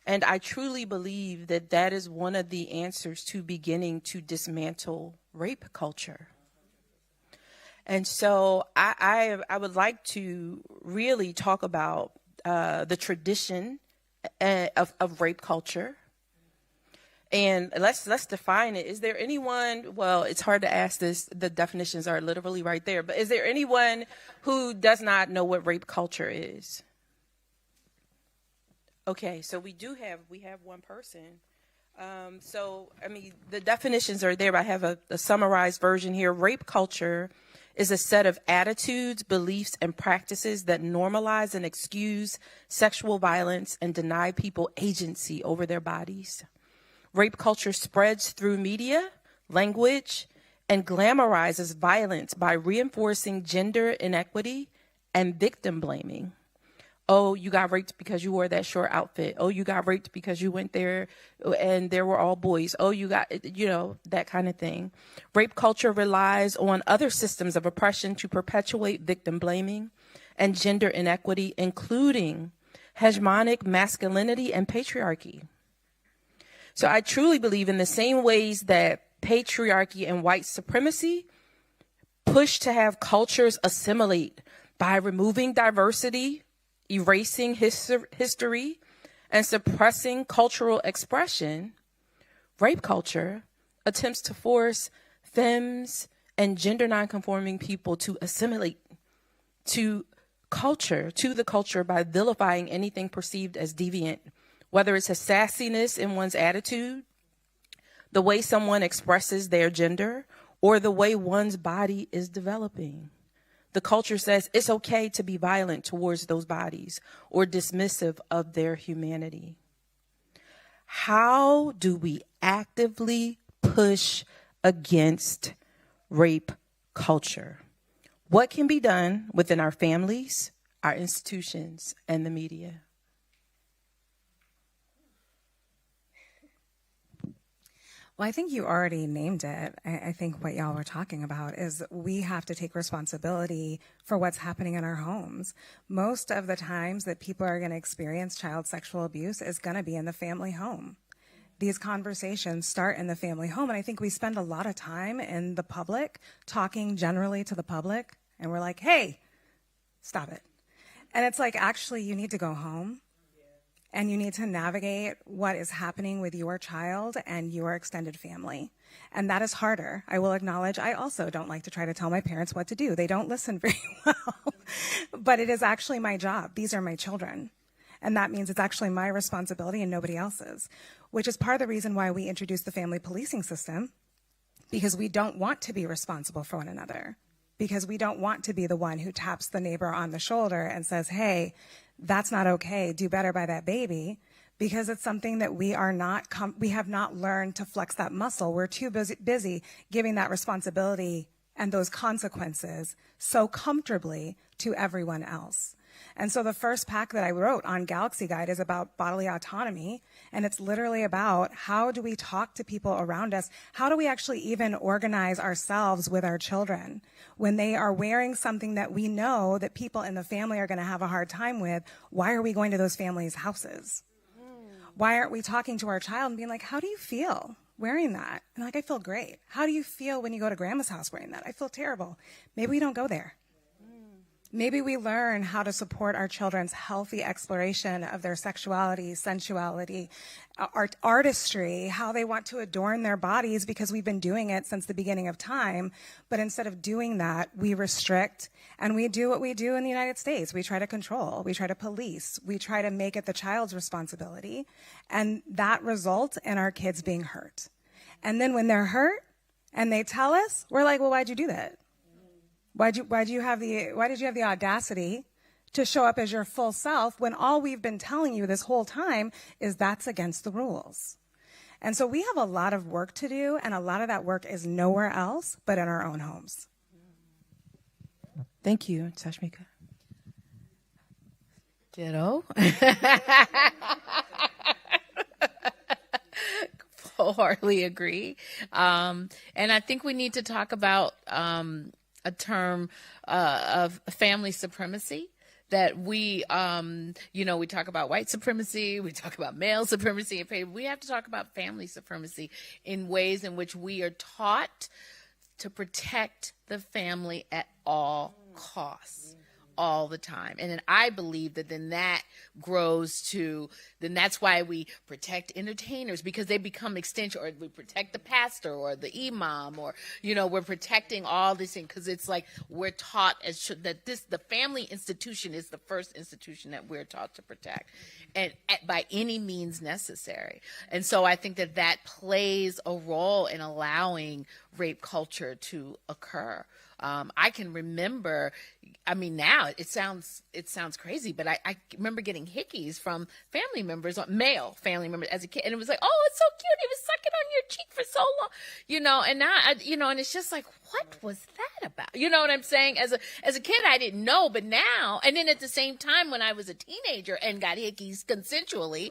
And I truly believe that that is one of the answers to beginning to dismantle rape culture. And so I would like to really talk about the tradition of rape culture. And let's define it. Is there anyone, well, it's hard to ask this, the definitions are literally right there, but is there anyone who does not know what rape culture is? Okay, so we have one person. So, I mean, the definitions are there. I have a summarized version here. Rape culture is a set of attitudes, beliefs, and practices that normalize and excuse sexual violence and deny people agency over their bodies. Rape culture spreads through media, language, and glamorizes violence by reinforcing gender inequity and victim blaming. Oh, you got raped because you wore that short outfit. Oh, you got raped because you went there and there were all boys. Oh, you got, that kind of thing. Rape culture relies on other systems of oppression to perpetuate victim blaming and gender inequity, including hegemonic masculinity and patriarchy. So I truly believe in the same ways that patriarchy and white supremacy push to have cultures assimilate by removing diversity, erasing history, and suppressing cultural expression, rape culture attempts to force femmes and gender nonconforming people to assimilate to the culture by vilifying anything perceived as deviant, whether it's a sassiness in one's attitude, the way someone expresses their gender, or the way one's body is developing. The culture says it's okay to be violent towards those bodies or dismissive of their humanity. How do we actively push against rape culture? What can be done within our families, our institutions, and the media? Well, I think you already named it. I think what y'all were talking about is we have to take responsibility for what's happening in our homes. Most of the times that people are going to experience child sexual abuse is going to be in the family home. These conversations start in the family home, and I think we spend a lot of time in the public talking generally to the public, and we're like, hey, stop it. And it's like, actually, you need to go home. And you need to navigate what is happening with your child and your extended family. And that is harder. I will acknowledge I also don't like to try to tell my parents what to do. They don't listen very well. But it is actually my job. These are my children. And that means it's actually my responsibility and nobody else's, which is part of the reason why we introduced the family policing system, because we don't want to be responsible for one another, because we don't want to be the one who taps the neighbor on the shoulder and says, hey, that's not okay, do better by that baby, because it's something that we have not learned to flex that muscle. We're too busy giving that responsibility and those consequences so comfortably to everyone else. And so the first pack that I wrote on Galaxy Guide is about bodily autonomy, and it's literally about how do we talk to people around us? How do we actually even organize ourselves with our children when they are wearing something that we know that people in the family are going to have a hard time with? Why are we going to those families' houses? Why aren't we talking to our child and being like, how do you feel wearing that? And like, I feel great. How do you feel when you go to grandma's house wearing that? I feel terrible. Maybe we don't go there. Maybe we learn how to support our children's healthy exploration of their sexuality, sensuality, artistry, how they want to adorn their bodies, because we've been doing it since the beginning of time. But instead of doing that, we restrict, and we do what we do in the United States. We try to control, we try to police, we try to make it the child's responsibility. And that results in our kids being hurt. And then when they're hurt and they tell us, we're like, well, why'd you do that? Why did you have the audacity to show up as your full self when all we've been telling you this whole time is that's against the rules? And so we have a lot of work to do, and a lot of that work is nowhere else but in our own homes. Thank you, Tashmika. Ditto. Wholeheartedly agree. And I think we need to talk about a term of family supremacy, that we talk about white supremacy, we talk about male supremacy, and we have to talk about family supremacy in ways in which we are taught to protect the family at all costs, all the time. And then I believe that then that grows to, then that's why we protect entertainers, because they become extension, or we protect the pastor or the imam, or, we're protecting all these things, because it's like we're taught the family institution is the first institution that we're taught to protect, and by any means necessary. And so I think that plays a role in allowing rape culture to occur. I can remember, now it sounds crazy, but I remember getting hickeys from family members, male family members as a kid. And it was like, oh, it's so cute. He was sucking on your cheek for so long, and now, and it's just like, what was that about? You know what I'm saying? As a kid, I didn't know, but now, and then at the same time, when I was a teenager and got hickeys consensually,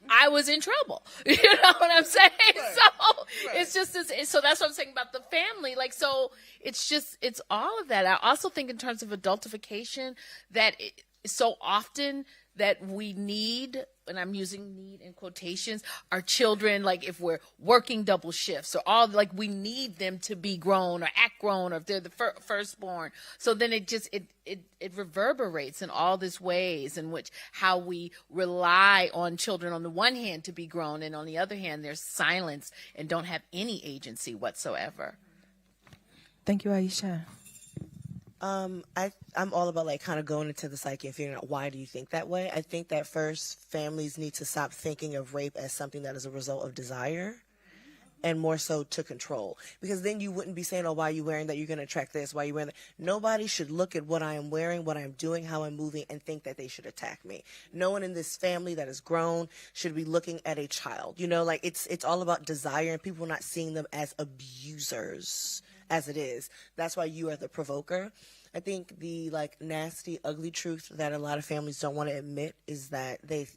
I was in trouble. You know what I'm saying? Right. So it's just this, so that's what I'm saying about the family. Like, so it's all of that. I also think in terms of adultification, that so often that we need, and I'm using need in quotations, our children, like if we're working double shifts or all, like we need them to be grown or act grown, or if they're the firstborn. So then it reverberates in all these ways in which how we rely on children on the one hand to be grown, and on the other hand, they're silenced and don't have any agency whatsoever. Thank you, Aisha. I'm all about kind of going into the psyche and figuring out why do you think that way. I think that first, families need to stop thinking of rape as something that is a result of desire, and more so to control. Because then you wouldn't be saying, oh, why are you wearing that? You're going to attract this. Why are you wearing that? Nobody should look at what I am wearing, what I'm doing, how I'm moving, and think that they should attack me. No one in this family that is grown should be looking at a child. It's all about desire, and people not seeing them as abusers as it is. That's why you are the provoker. I think the nasty, ugly truth that a lot of families don't want to admit is that they,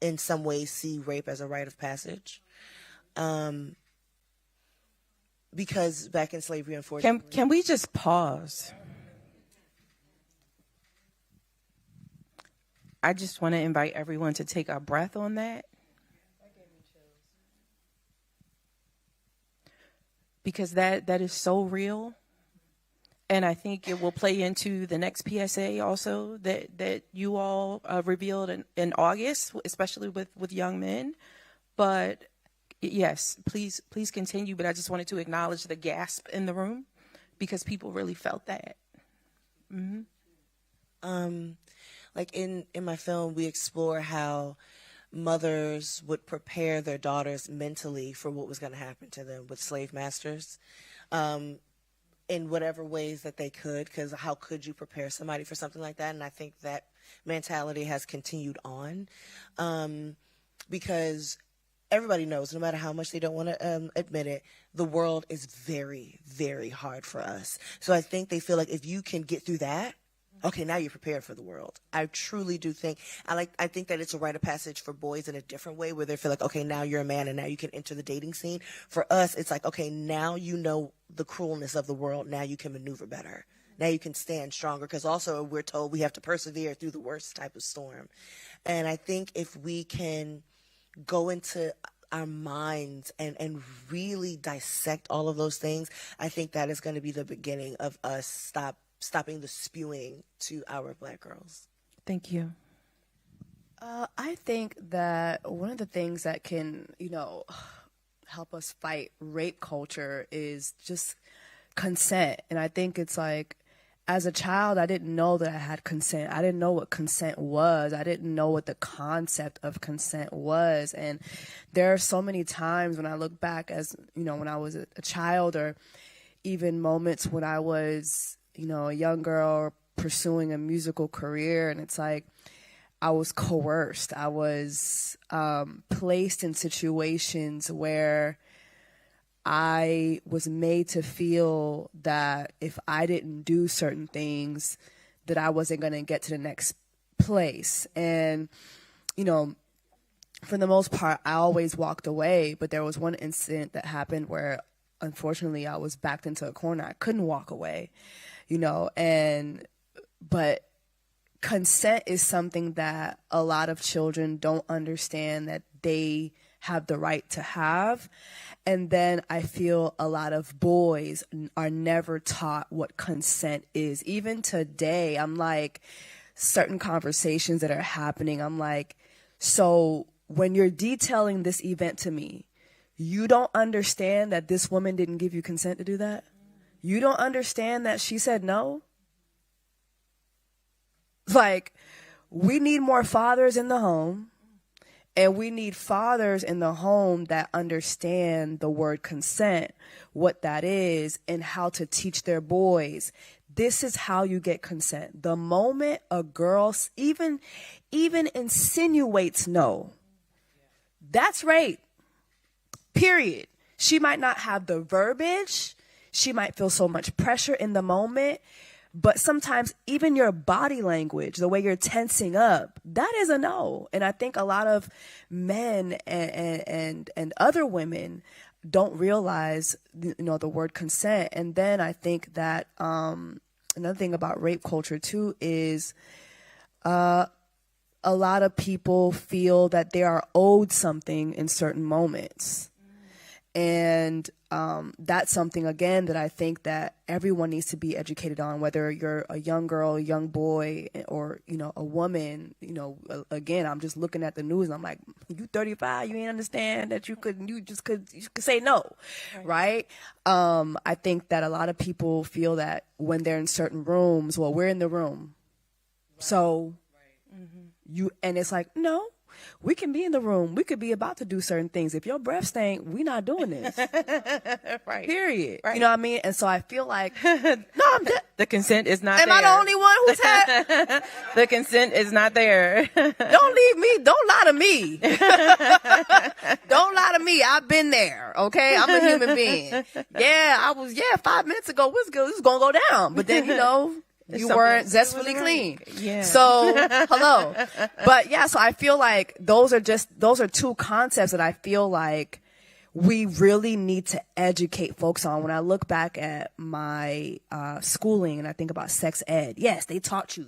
in some ways, see rape as a rite of passage. Because back in slavery, unfortunately, can we just pause? I just want to invite everyone to take a breath on that. Because that is so real. And I think it will play into the next PSA also that you all revealed in August, especially with young men. But yes, please continue. But I just wanted to acknowledge the gasp in the room because people really felt that. Mm-hmm. like in my film, we explore how mothers would prepare their daughters mentally for what was going to happen to them with slave masters, in whatever ways that they could, because how could you prepare somebody for something like that? And I think that mentality has continued on, because everybody knows, no matter how much they don't want to admit it, the world is very, very hard for us. So I think they feel like if you can get through that, okay, now you're prepared for the world. I truly do think, I think that it's a rite of passage for boys in a different way, where they feel like, okay, now you're a man and now you can enter the dating scene. For us, it's like, okay, now you know the cruelness of the world. Now you can maneuver better. Now you can stand stronger, because also we're told we have to persevere through the worst type of storm. And I think if we can go into our minds and really dissect all of those things, I think that is going to be the beginning of us stopping the spewing to our Black girls. Thank you. I think that one of the things that can, help us fight rape culture is just consent. And I think it's like, as a child, I didn't know that I had consent. I didn't know what consent was. I didn't know what the concept of consent was. And there are so many times when I look back as, when I was a child, or even moments when I was, a young girl pursuing a musical career, and it's like I was coerced. I was placed in situations where I was made to feel that if I didn't do certain things, that I wasn't going to get to the next place. And, for the most part, I always walked away. But there was one incident that happened where, unfortunately, I was backed into a corner. I couldn't walk away, but consent is something that a lot of children don't understand that they have the right to have. And then I feel a lot of boys are never taught what consent is. Even today, I'm like, certain conversations that are happening, I'm like, so when you're detailing this event to me, you don't understand that this woman didn't give you consent to do that? You don't understand that she said no? Like, we need more fathers in the home. And we need fathers in the home that understand the word consent, what that is, and how to teach their boys. This is how you get consent. The moment a girl even insinuates no, that's rape. Period. She might not have the verbiage. She might feel so much pressure in the moment. But sometimes even your body language, the way you're tensing up, that is a no. And I think a lot of men and other women don't realize, the word consent. And then I think that another thing about rape culture too is a lot of people feel that they are owed something in certain moments. And that's something, again, that I think that everyone needs to be educated on, whether you're a young girl, a young boy, or, a woman. Again, I'm just looking at the news and I'm like, you 35, you ain't understand that you could say no, right? I think that a lot of people feel that when they're in certain rooms, well, we're in the room. Right. So and it's like, no. We can be in the room. We could be about to do certain things. If your breath stink, we not doing this. Right. Period. Right. You know what I mean? And so I feel like, the consent is not there. Am I the only one who's had? The consent is not there. Don't leave me. Don't lie to me. Don't lie to me. I've been there. Okay. I'm a human being. Yeah, 5 minutes ago, this was going to go down. But then, you weren't zestfully clean. Yeah. So, hello. But yeah, so I feel like those are two concepts that I feel like we really need to educate folks on. When I look back at my schooling and I think about sex ed, yes, they taught you,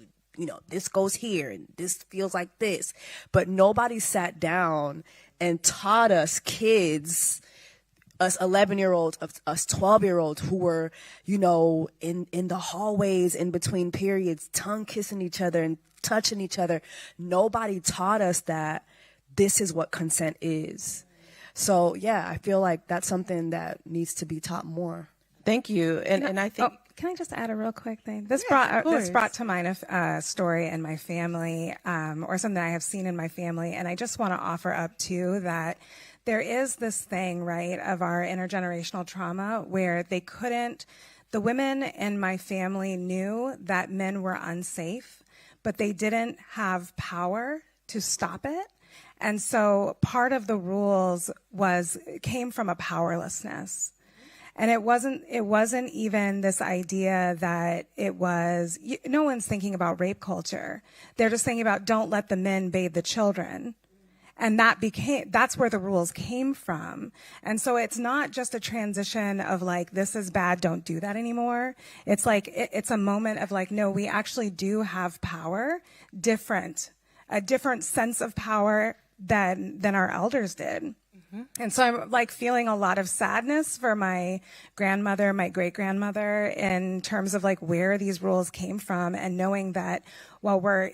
this goes here and this feels like this. But nobody sat down and taught us kids, us 11-year-olds, us 12-year-olds who were, in the hallways in between periods, tongue kissing each other and touching each other. Nobody taught us that this is what consent is. So yeah, I feel like that's something that needs to be taught more. Thank you. And I think Can I just add a real quick thing? This Yeah, of course. brought to mind a story in my family, or something I have seen in my family, and I just want to offer up too that there is this thing, right, of our intergenerational trauma where the women in my family knew that men were unsafe, but they didn't have power to stop it. And so part of the rules came from a powerlessness. And it wasn't even this idea that no one's thinking about rape culture. They're just thinking about don't let the men bathe the children. And that's where the rules came from. And so it's not just a transition of like, this is bad, don't do that anymore. It's like, it's a moment of like, no, we actually do have power, a different sense of power than our elders did. And so I'm like feeling a lot of sadness for my grandmother, my great grandmother, in terms of like where these rules came from, and knowing that while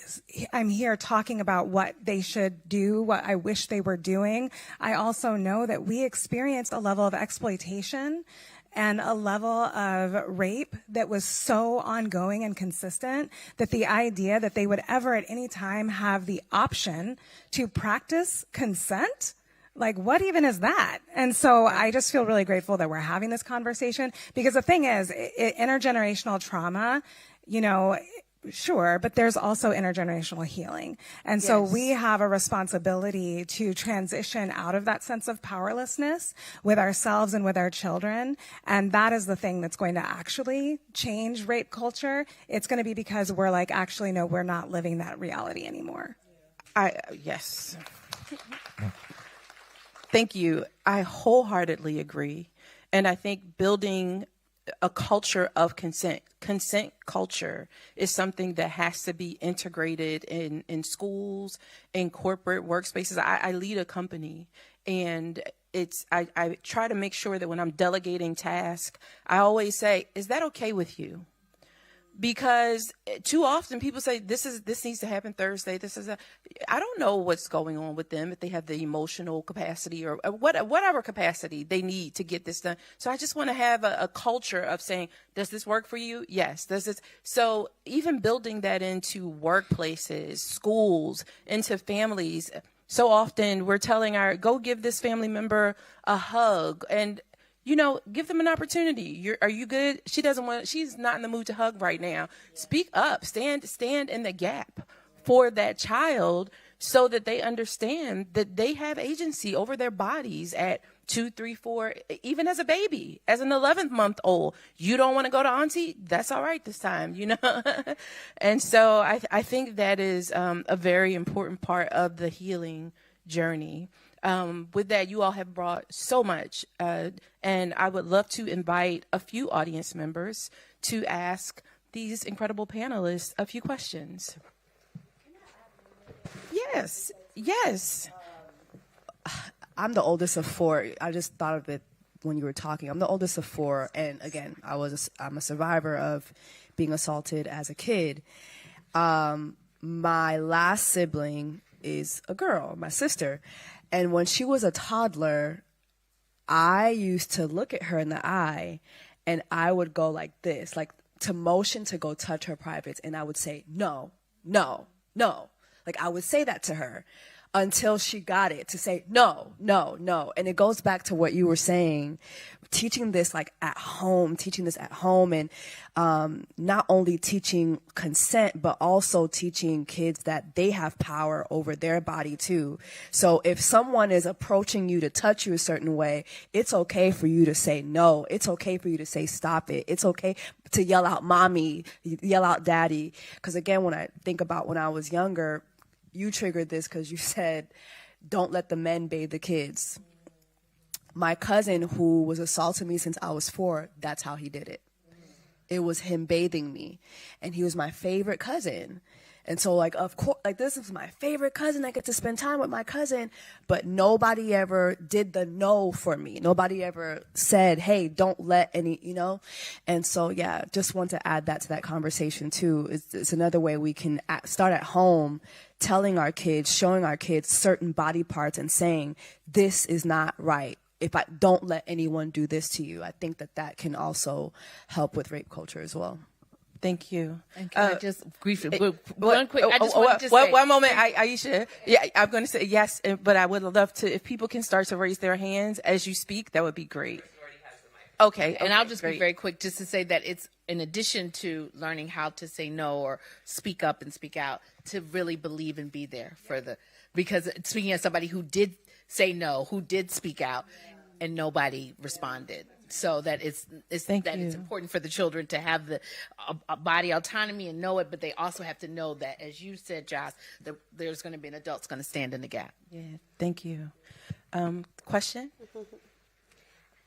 I'm here talking about what they should do, what I wish they were doing, I also know that we experienced a level of exploitation and a level of rape that was so ongoing and consistent that the idea that they would ever at any time have the option to practice consent, like, what even is that? And so I just feel really grateful that we're having this conversation, because the thing is, intergenerational trauma, sure, but there's also intergenerational healing. And so we have a responsibility to transition out of that sense of powerlessness with ourselves and with our children. And that is the thing that's going to actually change rape culture. It's going to be because we're like, actually, no, we're not living that reality anymore. Yes. Thank you. I wholeheartedly agree. And I think building a culture of consent culture is something that has to be integrated in schools, in corporate workspaces. I lead a company, and I try to make sure that when I'm delegating tasks, I always say, is that okay with you? Because too often people say, this needs to happen Thursday. I don't know what's going on with them, if they have the emotional capacity or whatever capacity they need to get this done. So I just want to have a culture of saying, does this work for you? Yes. Does this? So even building that into workplaces, schools, into families. So often we're telling go give this family member a hug, and give them an opportunity. Are you good? She's not in the mood to hug right now. Speak up, stand in the gap for that child, so that they understand that they have agency over their bodies at 2, 3, 4, even as a baby, as an 11-month-old. You don't want to go to auntie? That's all right this time, And so I think that is a very important part of the healing journey. With that, you all have brought so much, and I would love to invite a few audience members to ask these incredible panelists a few questions. Yes. I'm the oldest of 4. I just thought of it when you were talking. I'm the oldest of 4, and again, I'm a survivor of being assaulted as a kid. My last sibling is a girl, my sister. And when she was a toddler, I used to look at her in the eye, and I would go like this, like to motion to go touch her privates. And I would say, no, no, no. Like I would say that to her until she got it to say, no, no, no. And it goes back to what you were saying, teaching this at home, and not only teaching consent, but also teaching kids that they have power over their body too. So if someone is approaching you to touch you a certain way, it's okay for you to say no. It's okay for you to say stop it. It's okay to yell out mommy, yell out daddy. Because again, when I think about when I was younger, you triggered this because you said, don't let the men bathe the kids. My cousin, who was assaulting me since I was 4, that's how he did it. It was him bathing me. And he was my favorite cousin. And so, of course, this is my favorite cousin. I get to spend time with my cousin. But nobody ever did the no for me. Nobody ever said, hey, don't let any, And so, yeah, just want to add that to that conversation, too. It's another way we can start at home, telling our kids, showing our kids certain body parts and saying, this is not right. if I don't let anyone do this to you, I think that can also help with rape culture as well. Thank you. And can I just briefly, one quick, I just wanted to say. One moment, Aisha. Yeah, I'm going to say yes, but I would love to, if people can start to raise their hands as you speak, that would be great. Okay. And I'll just be very quick just to say that it's in addition to learning how to say no or speak up and speak out, to really believe and be there for because speaking as somebody who did say no, who did speak out, and nobody responded. So that it's important for the children to have the body autonomy and know it, but they also have to know that, as you said, Josh, that there's going to be an adult's going to stand in the gap. Yeah, thank you. Question?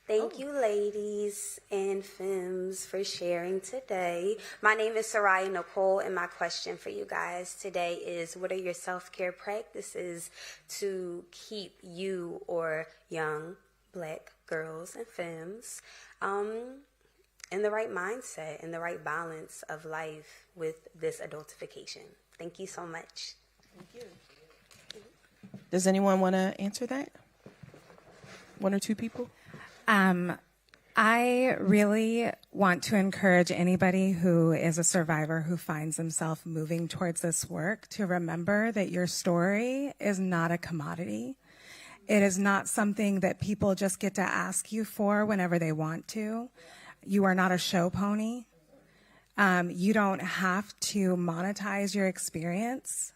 Thank you, ladies and femmes, for sharing today. My name is Soraya Nicole, and my question for you guys today is, what are your self-care practices to keep you or young Black girls and femmes in the right mindset, in the right balance of life with this adultification? Thank you so much. Thank you. Does anyone want to answer that? One or two people? I really want to encourage anybody who is a survivor who finds themselves moving towards this work to remember that your story is not a commodity. It is not something that people just get to ask you for whenever they want to. You are not a show pony. You don't have to monetize your experience.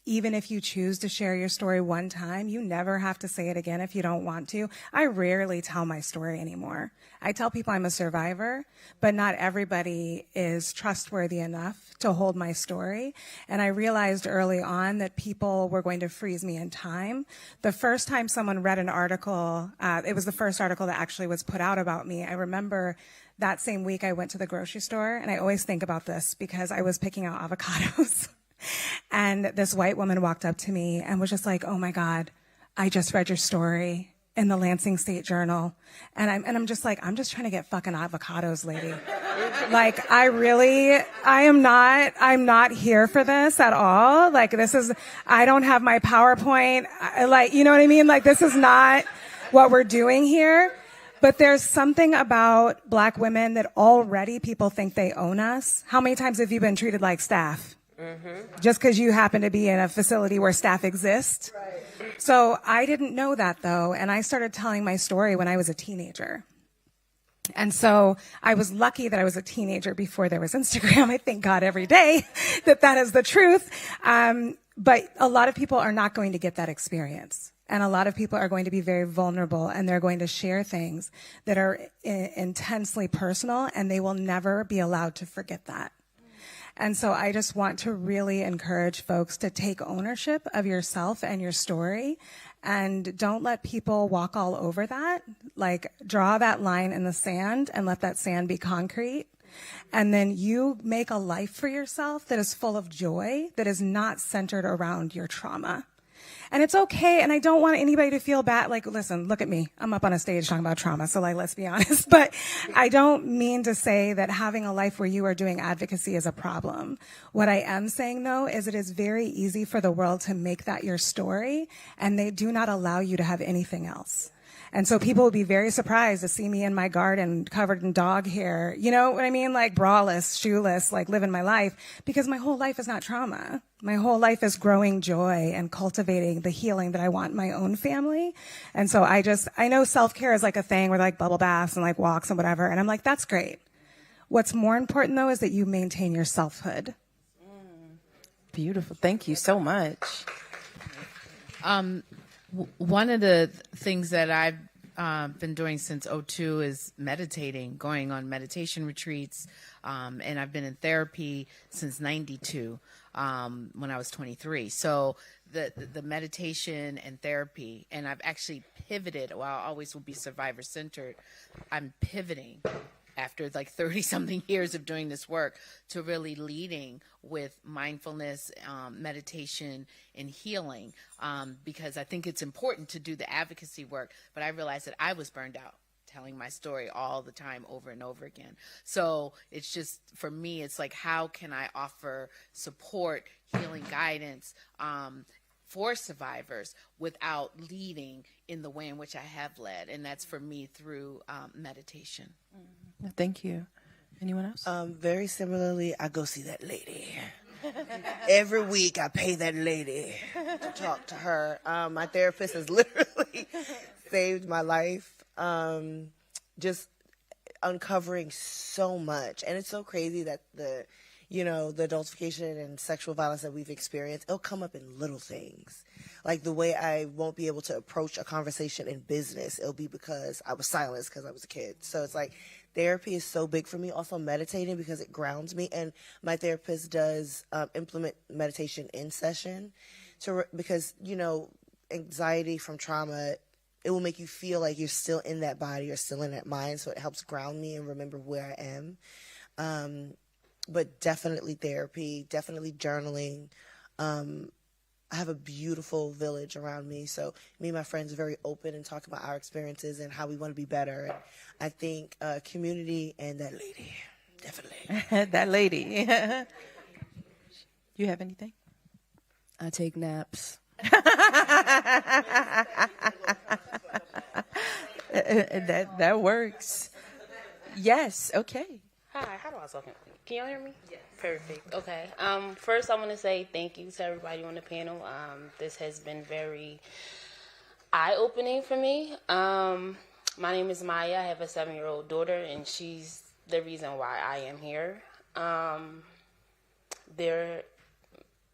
Even if you choose to share your story one time, you never have to say it again if you don't want to. I rarely tell my story anymore. I tell people I'm a survivor, but not everybody is trustworthy enough to hold my story. And I realized early on that people were going to freeze me in time. The first time someone read an article, it was the first article that actually was put out about me. I remember that same week I went to the grocery store, and I always think about this because I was picking out avocados. And this white woman walked up to me and was just like, "Oh my God, I just read your story in the Lansing State Journal." And I'm just like, I'm just trying to get fucking avocados, lady. Like, I'm not here for this at all. Like, I don't have my PowerPoint. Like, you know what I mean? Like, this is not what we're doing here. But there's something about Black women that already people think they own us. How many times have you been treated like staff? Just because you happen to be in a facility where staff exist. Right. So I didn't know that, though, and I started telling my story when I was a teenager. And so I was lucky that I was a teenager before there was Instagram. I thank God every day that is the truth. But a lot of people are not going to get that experience. And a lot of people are going to be very vulnerable, and they're going to share things that are intensely personal, and they will never be allowed to forget that. And so I just want to really encourage folks to take ownership of yourself and your story, and don't let people walk all over that. Like, draw that line in the sand and let that sand be concrete. And then you make a life for yourself that is full of joy, that is not centered around your trauma. And it's okay, and I don't want anybody to feel bad. Like, listen, look at me. I'm up on a stage talking about trauma, so like, let's be honest. But I don't mean to say that having a life where you are doing advocacy is a problem. What I am saying, though, is it is very easy for the world to make that your story, and they do not allow you to have anything else. And so people would be very surprised to see me in my garden covered in dog hair, you know what I mean? Like, braless, shoeless, like living my life, because my whole life is not trauma. My whole life is growing joy and cultivating the healing that I want in my own family. And so I know self-care is like a thing where like bubble baths and like walks and whatever. And I'm like, that's great. What's more important, though, is that you maintain your selfhood. Beautiful. Thank you so much. One of the things that I've been doing since 2002 is meditating, going on meditation retreats, and I've been in therapy since 92 when I was 23. So the meditation and therapy, and I've actually pivoted. While I always will be survivor centered, I'm pivoting after like 30 something years of doing this work to really leading with mindfulness, meditation, and healing, because I think it's important to do the advocacy work, but I realized that I was burned out telling my story all the time over and over again. So it's just, for me, it's like, how can I offer support, healing guidance, for survivors without leading in the way in which I have led. And that's for me through meditation. Thank you. Anyone else? Very similarly, I go see that lady. Every week I pay that lady to talk to her. My therapist has literally saved my life. Just uncovering so much. And it's so crazy that the adultification and sexual violence that we've experienced, it'll come up in little things. Like the way I won't be able to approach a conversation in business, it'll be because I was silenced because I was a kid. So it's like therapy is so big for me. Also meditating because it grounds me. And my therapist does implement meditation in session because, anxiety from trauma, it will make you feel like you're still in that body or still in that mind. So it helps ground me and remember where I am. But definitely therapy, definitely journaling. I have a beautiful village around me. So me and my friends are very open and talk about our experiences and how we want to be better. And I think community and that lady, definitely. That lady. You have anything? I take naps. That works. Yes. Okay. Hi, how do I talk? Can y'all hear me? Yes. Perfect. Okay. First I want to say thank you to everybody on the panel. This has been very eye-opening for me. My name is Maya. I have a 7-year-old daughter, and she's the reason why I am here.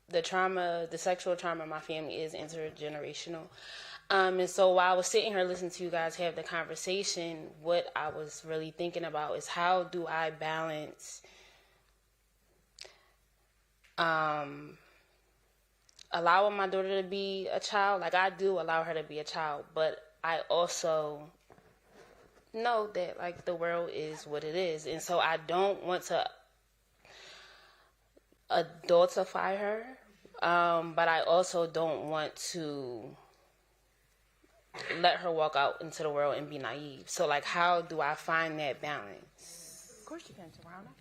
The sexual trauma in my family is intergenerational. And so while I was sitting here listening to you guys have the conversation, what I was really thinking about is how do I balance allowing my daughter to be a child. Like, I do allow her to be a child, but I also know that, like, the world is what it is. And so I don't want to adultify her, but I also don't want to let her walk out into the world and be naive. So, like, how do I find that balance? Of course you can, Tarana.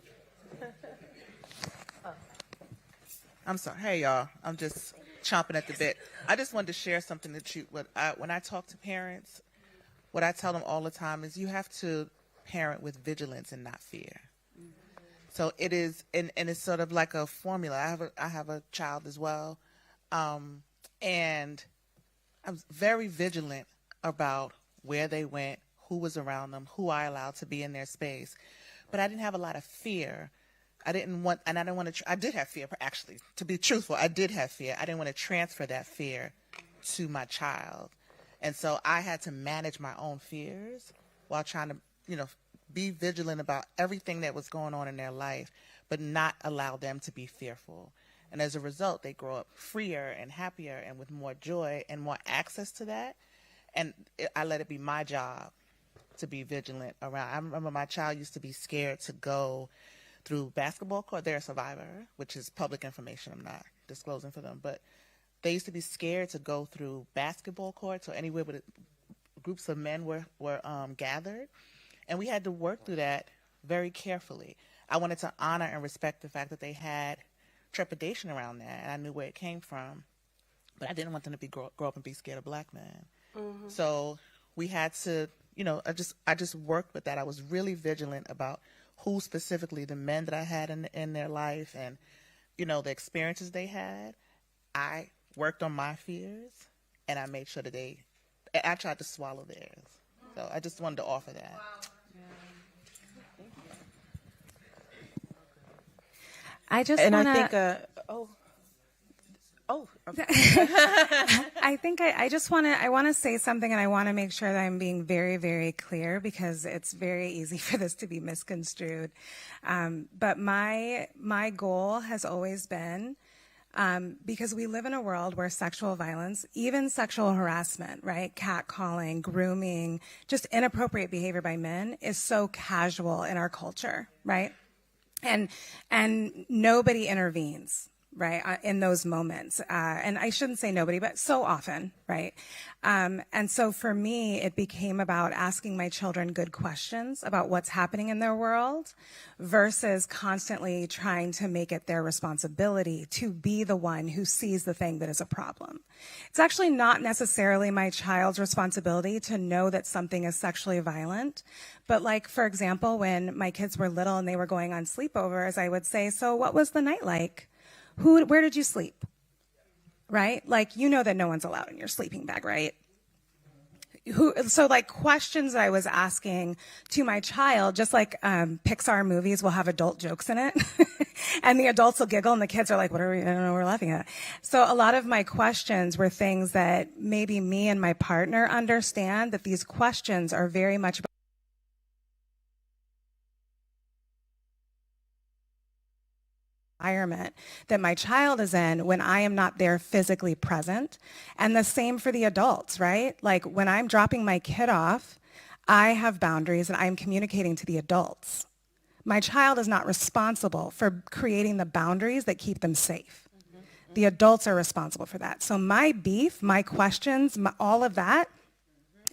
I'm sorry. Hey, y'all. I'm just chomping at the bit. I just wanted to share something that when I talk to parents, what I tell them all the time is you have to parent with vigilance and not fear. Mm-hmm. So it is, and it's sort of like a formula. I have a child as well, and I was very vigilant about where they went, who was around them, who I allowed to be in their space, but I didn't have a lot of fear. I did have fear, actually. To be truthful, I did have fear. I didn't want to transfer that fear to my child. And so I had to manage my own fears while trying to, be vigilant about everything that was going on in their life, but not allow them to be fearful. And as a result, they grow up freer and happier and with more joy and more access to that. And I let it be my job to be vigilant around. I remember my child used to be scared to go through basketball court. They're a survivor, which is public information. I'm not disclosing for them, but they used to be scared to go through basketball courts or anywhere where groups of men were gathered. And we had to work through that very carefully. I wanted to honor and respect the fact that they had trepidation around that, and I knew where it came from, but I didn't want them to grow up and be scared of black men. Mm-hmm. So we had to, I just worked with that. I was really vigilant about who specifically, the men that I had in their life and, the experiences they had. I worked on my fears, and I made sure that I tried to swallow theirs. So I just wanted to offer that. Wow. I just and wanna, I think I think I just want to say something, and I want to make sure that I'm being very, very clear because it's very easy for this to be misconstrued. But my goal has always been, because we live in a world where sexual violence, even sexual harassment, right, catcalling, grooming, just inappropriate behavior by men is so casual in our culture, right? And nobody intervenes. right, in those moments. And I shouldn't say nobody, but so often, right? And so for me, it became about asking my children good questions about what's happening in their world versus constantly trying to make it their responsibility to be the one who sees the thing that is a problem. It's actually not necessarily my child's responsibility to know that something is sexually violent. But like, for example, when my kids were little and they were going on sleepovers, I would say, so what was the night like? Where did you sleep? Right? Like, you know that no one's allowed in your sleeping bag, right? So like questions I was asking to my child, just like Pixar movies will have adult jokes in it and the adults will giggle and the kids are like, I don't know what we're laughing at. So a lot of my questions were things that maybe me and my partner understand that these questions are very much about environment that my child is in when I am not there physically present. And the same for the adults, right? Like when I'm dropping my kid off, I have boundaries and I'm communicating to the adults. My child is not responsible for creating the boundaries that keep them safe. The adults are responsible for that. So my beef, my questions, all of that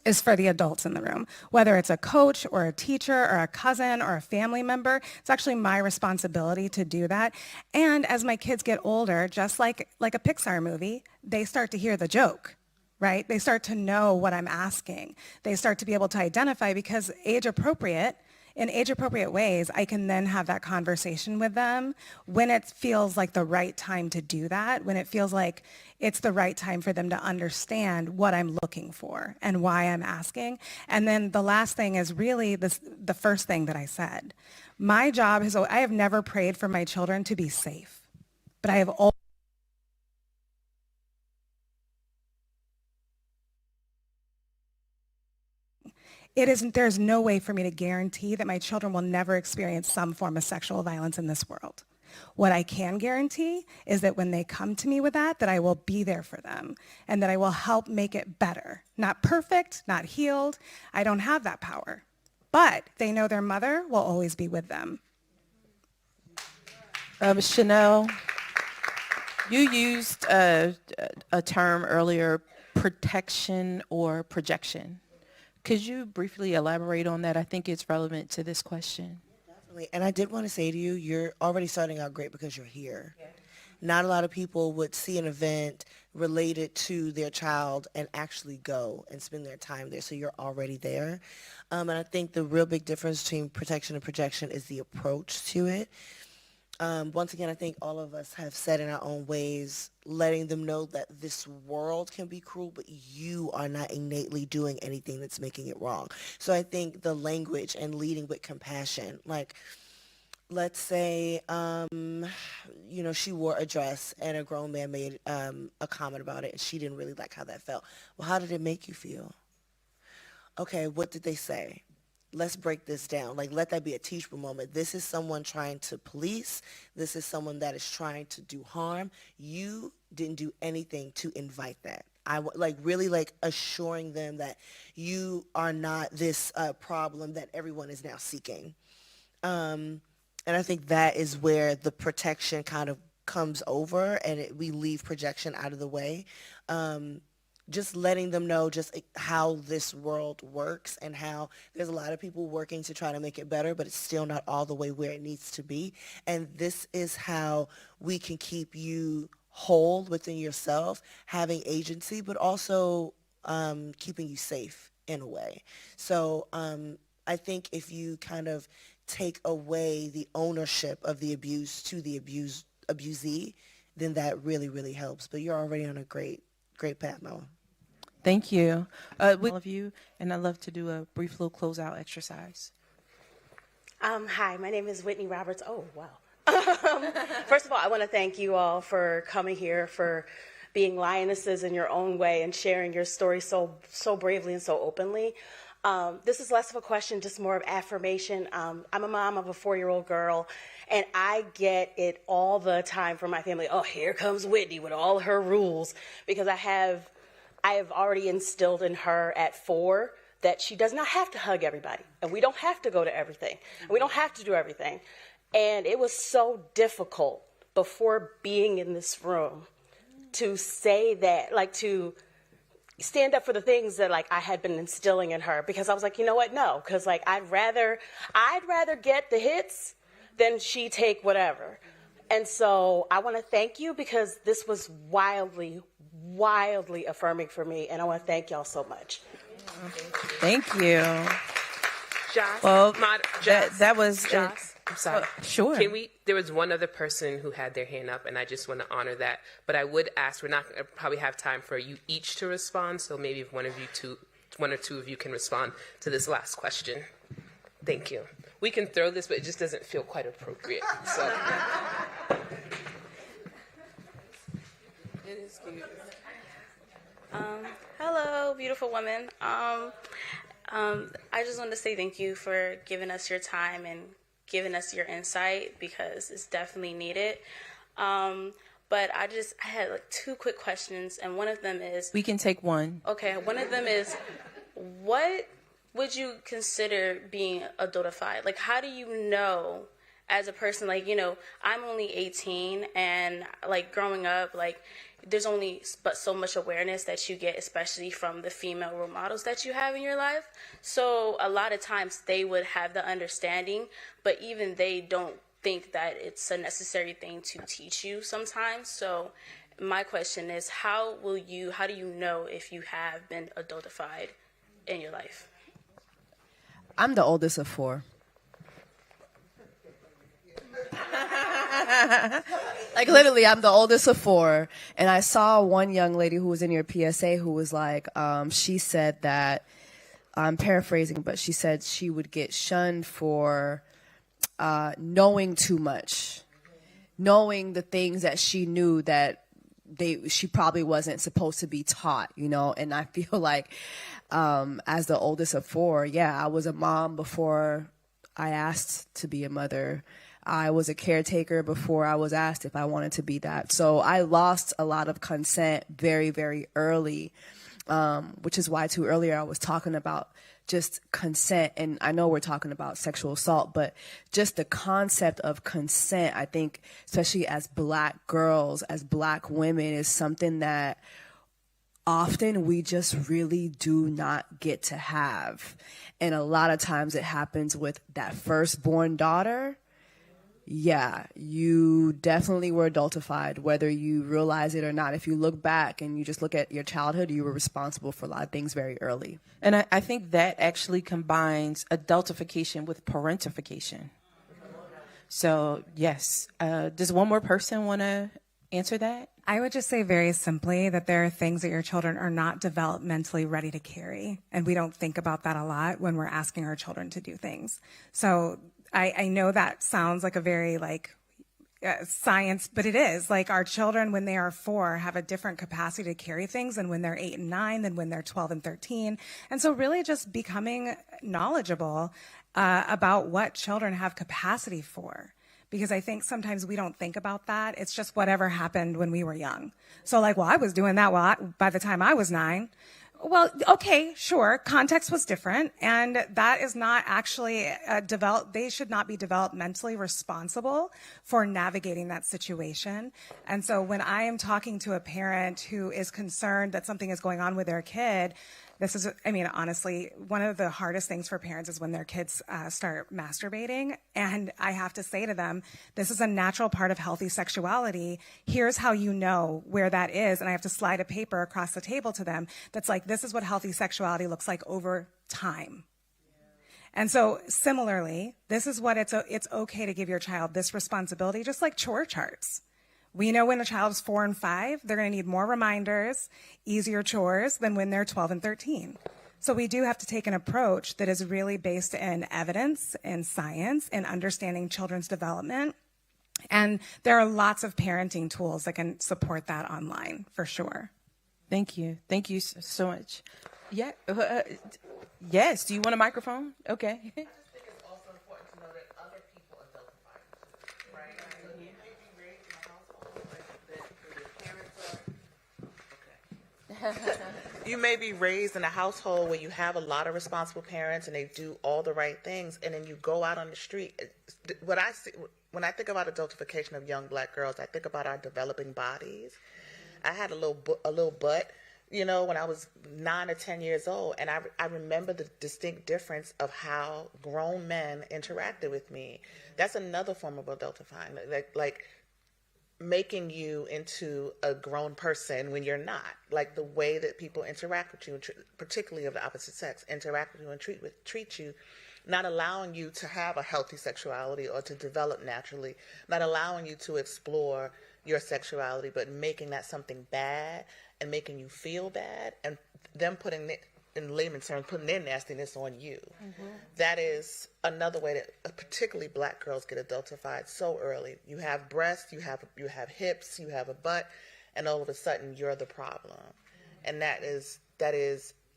is for the adults in the room. Whether it's a coach or a teacher or a cousin or a family member, it's actually my responsibility to do that. And as my kids get older, just like a Pixar movie, they start to hear the joke, right? They start to know what I'm asking. They start to be able to identify because in age-appropriate ways, I can then have that conversation with them when it feels like the right time to do that, when it feels like it's the right time for them to understand what I'm looking for and why I'm asking. And then the last thing is really the first thing that I said. My job is, I have never prayed for my children to be safe, but I have always there's no way for me to guarantee that my children will never experience some form of sexual violence in this world. What I can guarantee is that when they come to me with that I will be there for them and that I will help make it better. Not perfect, not healed. I don't have that power. But they know their mother will always be with them. Chanel, you used a term earlier, protection or projection. Could you briefly elaborate on that? I think it's relevant to this question. Definitely. And I did want to say to you, you're already starting out great because you're here. Yeah. Not a lot of people would see an event related to their child and actually go and spend their time there. So you're already there. And I think the real big difference between protection and projection is the approach to it. Once again, I think all of us have said in our own ways, letting them know that this world can be cruel, but you are not innately doing anything that's making it wrong. So I think the language and leading with compassion, like let's say, she wore a dress and a grown man made a comment about it and she didn't really like how that felt. Well, how did it make you feel? Okay, what did they say? Let's break this down. Like, let that be a teachable moment. This is someone trying to police. This is someone that is trying to do harm. You didn't do anything to invite that. Really assuring them that you are not this problem that everyone is now seeking. And I think that is where the protection kind of comes over and we leave projection out of the way. Just letting them know just how this world works and how there's a lot of people working to try to make it better, but it's still not all the way where it needs to be. And this is how we can keep you whole within yourself, having agency, but also keeping you safe in a way. So I think if you kind of take away the ownership of the abuse to the abusee, then that really, really helps. But you're already on a great path, Noah. Thank you. With all of you, and I'd love to do a brief little closeout exercise. Hi, my name is Whitney Roberts. Oh, wow. First of all, I want to thank you all for coming here, for being lionesses in your own way and sharing your story so bravely and so openly. This is less of a question, just more of affirmation. I'm a mom of a 4-year-old girl, and I get it all the time from my family. Oh, here comes Whitney with all her rules, because I have already instilled in her at 4 that she does not have to hug everybody, and we don't have to go to everything, and we don't have to do everything. And it was so difficult before being in this room to say that, like to stand up for the things that like I had been instilling in her, because I was like, you know what? No, because like I'd rather get the hits than she take whatever. And so I want to thank you because this was wildly affirming for me, and I want to thank y'all so much. Thank you. Joss, Well, Joss, that was Joss. I'm sorry. Sure. There was one other person who had their hand up, and I just want to honor that. But I would ask, we're not going to probably have time for you each to respond, so maybe if one or two of you can respond to this last question. Thank you. We can throw this, but it just doesn't feel quite appropriate. So. It is cute. Hello, beautiful women. I just wanted to say thank you for giving us your time and giving us your insight, because it's definitely needed. But I had like 2 quick questions, and one of them is... We can take one. Okay, one of them is, what would you consider being adultified? Like, how do you know as a person, like, you know, I'm only 18, and like growing up, like, there's only but so much awareness that you get, especially from the female role models that you have in your life. So a lot of times they would have the understanding, but even they don't think that it's a necessary thing to teach you sometimes. So my question is, how do you know if you have been adultified in your life? I'm the oldest of 4. Like, literally, I'm the oldest of 4. And I saw one young lady who was in your PSA who was like, she said that, I'm paraphrasing, but she said she would get shunned for knowing too much, knowing the things that she knew that she probably wasn't supposed to be taught, you know. And I feel like as the oldest of 4, I was a mom before I asked to be a mother. I was a caretaker before I was asked if I wanted to be that. So I lost a lot of consent very, very early, which is why too earlier I was talking about just consent. And I know we're talking about sexual assault, but just the concept of consent, I think, especially as Black girls, as Black women, is something that often we just really do not get to have. And a lot of times it happens with that firstborn daughter. Yeah, you definitely were adultified, whether you realize it or not. If you look back and you just look at your childhood, you were responsible for a lot of things very early. And I think that actually combines adultification with parentification. So, yes. Does one more person want to answer that? I would just say very simply that there are things that your children are not developmentally ready to carry. And we don't think about that a lot when we're asking our children to do things. So I know that sounds like a very science, but it is. Like, our children, when they are 4, have a different capacity to carry things than when they're 8 and 9, than when they're 12 and 13. And so really just becoming knowledgeable about what children have capacity for. Because I think sometimes we don't think about that. It's just whatever happened when we were young. So like, well, I was doing that by the time I was 9. Well, okay, sure. Context was different, and that is not actually they should not be developmentally responsible for navigating that situation. And so when I am talking to a parent who is concerned that something is going on with their kid, honestly, one of the hardest things for parents is when their kids start masturbating. And I have to say to them, this is a natural part of healthy sexuality. Here's how you know where that is. And I have to slide a paper across the table to them that's like, this is what healthy sexuality looks like over time. And so similarly, this is what it's okay to give your child this responsibility, just like chore charts. We know when a child is 4 and 5, they're going to need more reminders, easier chores than when they're 12 and 13. So we do have to take an approach that is really based in evidence and science and understanding children's development. And there are lots of parenting tools that can support that online, for sure. Thank you. Thank you so much. Yeah. Yes. Do you want a microphone? Okay. You may be raised in a household where you have a lot of responsible parents and they do all the right things, and then you go out on the street. What I see, when I think about adultification of young black girls, I think about our developing bodies. I had a little butt, you know, when I was 9 or 10 years old, and I remember the distinct difference of how grown men interacted with me. That's another form of adultifying, like making you into a grown person when you're not. Like the way that people interact with you, particularly of the opposite sex, interact with you and treat you, not allowing you to have a healthy sexuality or to develop naturally, not allowing you to explore your sexuality, but making that something bad and making you feel bad, and them putting it, in layman's terms, putting their nastiness on you. Mm-hmm. That is another way that particularly black girls get adultified so early. You have breasts, you have hips, you have a butt, and all of a sudden you're the problem. And that is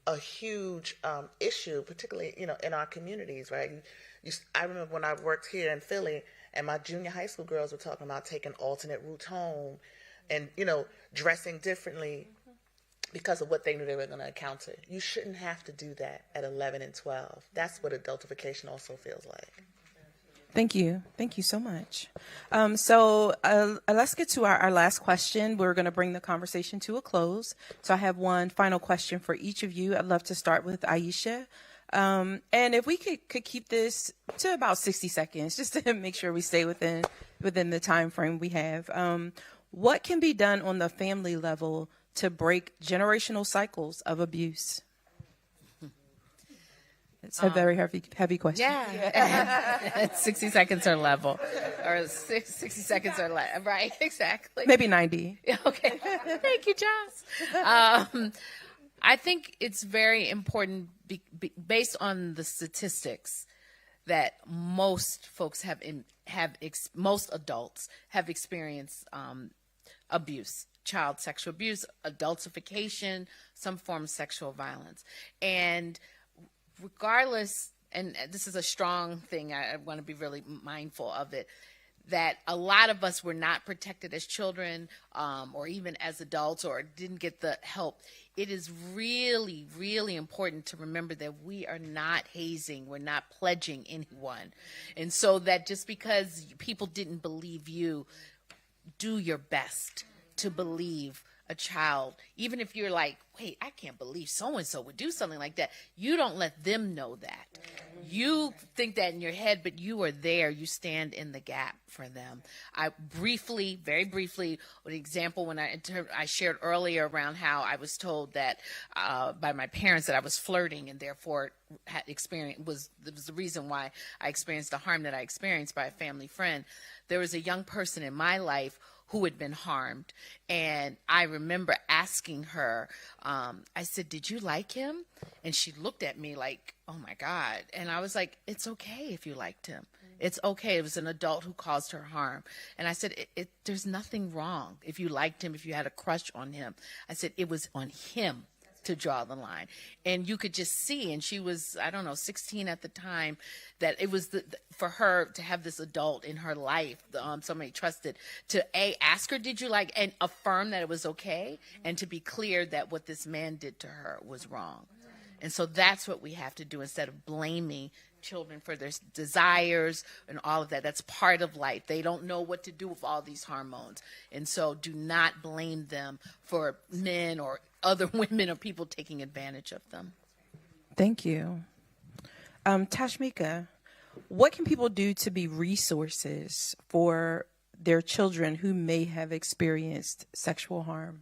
a huge issue, particularly, you know, in our communities, right? I remember when I worked here in Philly, and my junior high school girls were talking about taking alternate routes home and, you know, dressing differently because of what they knew they were going to encounter. You shouldn't have to do that at 11 and 12. That's what adultification also feels like. Thank you. Thank you so much. So let's get to our last question. We're going to bring the conversation to a close. So I have one final question for each of you. I'd love to start with Aisha. And if we could keep this to about 60 seconds, just to make sure we stay within the time frame we have. What can be done on the family level to break generational cycles of abuse? It's a very heavy question. Yeah. 60 seconds or level. Or 60 seconds or less. Right, exactly. Maybe 90. Okay. Thank you, Joss. I think it's very important, based on the statistics, that most folks most adults have experienced abuse, child sexual abuse, adultification, some form of sexual violence. And regardless, and this is a strong thing, I want to be really mindful of it, that a lot of us were not protected as children or even as adults, or didn't get the help. It is really, really important to remember that we are not hazing, we're not pledging anyone. And so that just because people didn't believe you, do your best to believe a child. Even if you're like, wait, I can't believe so-and-so would do something like that. You don't let them know that. You think that in your head, but you are there. You stand in the gap for them. I very briefly, an example when I shared earlier around how I was told that by my parents that I was flirting, and therefore had was the reason why I experienced the harm that I experienced by a family friend. There was a young person in my life who had been harmed. And I remember asking her, I said, did you like him? And she looked at me like, oh my God. And I was like, it's okay if you liked him. It's okay. It was an adult who caused her harm. And I said, there's nothing wrong if you liked him, if you had a crush on him. I said, it was on him to draw the line. And you could just see, and she was, 16 at the time, that it was for her to have this adult in her life, somebody trusted, to ask her, did you like, and affirm that it was okay, and to be clear that what this man did to her was wrong. And so that's what we have to do instead of blaming children for their desires and all of that. That's part of life. They don't know what to do with all these hormones. And so do not blame them for men or other women or people taking advantage of them. Thank you. Tashmika, what can people do to be resources for their children who may have experienced sexual harm?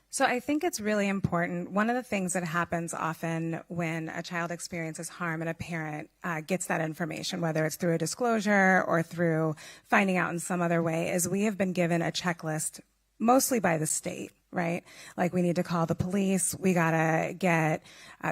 So I think it's really important. One of the things that happens often when a child experiences harm and a parent gets that information, whether it's through a disclosure or through finding out in some other way, is we have been given a checklist, mostly by the state, right? Like, we need to call the police. We gotta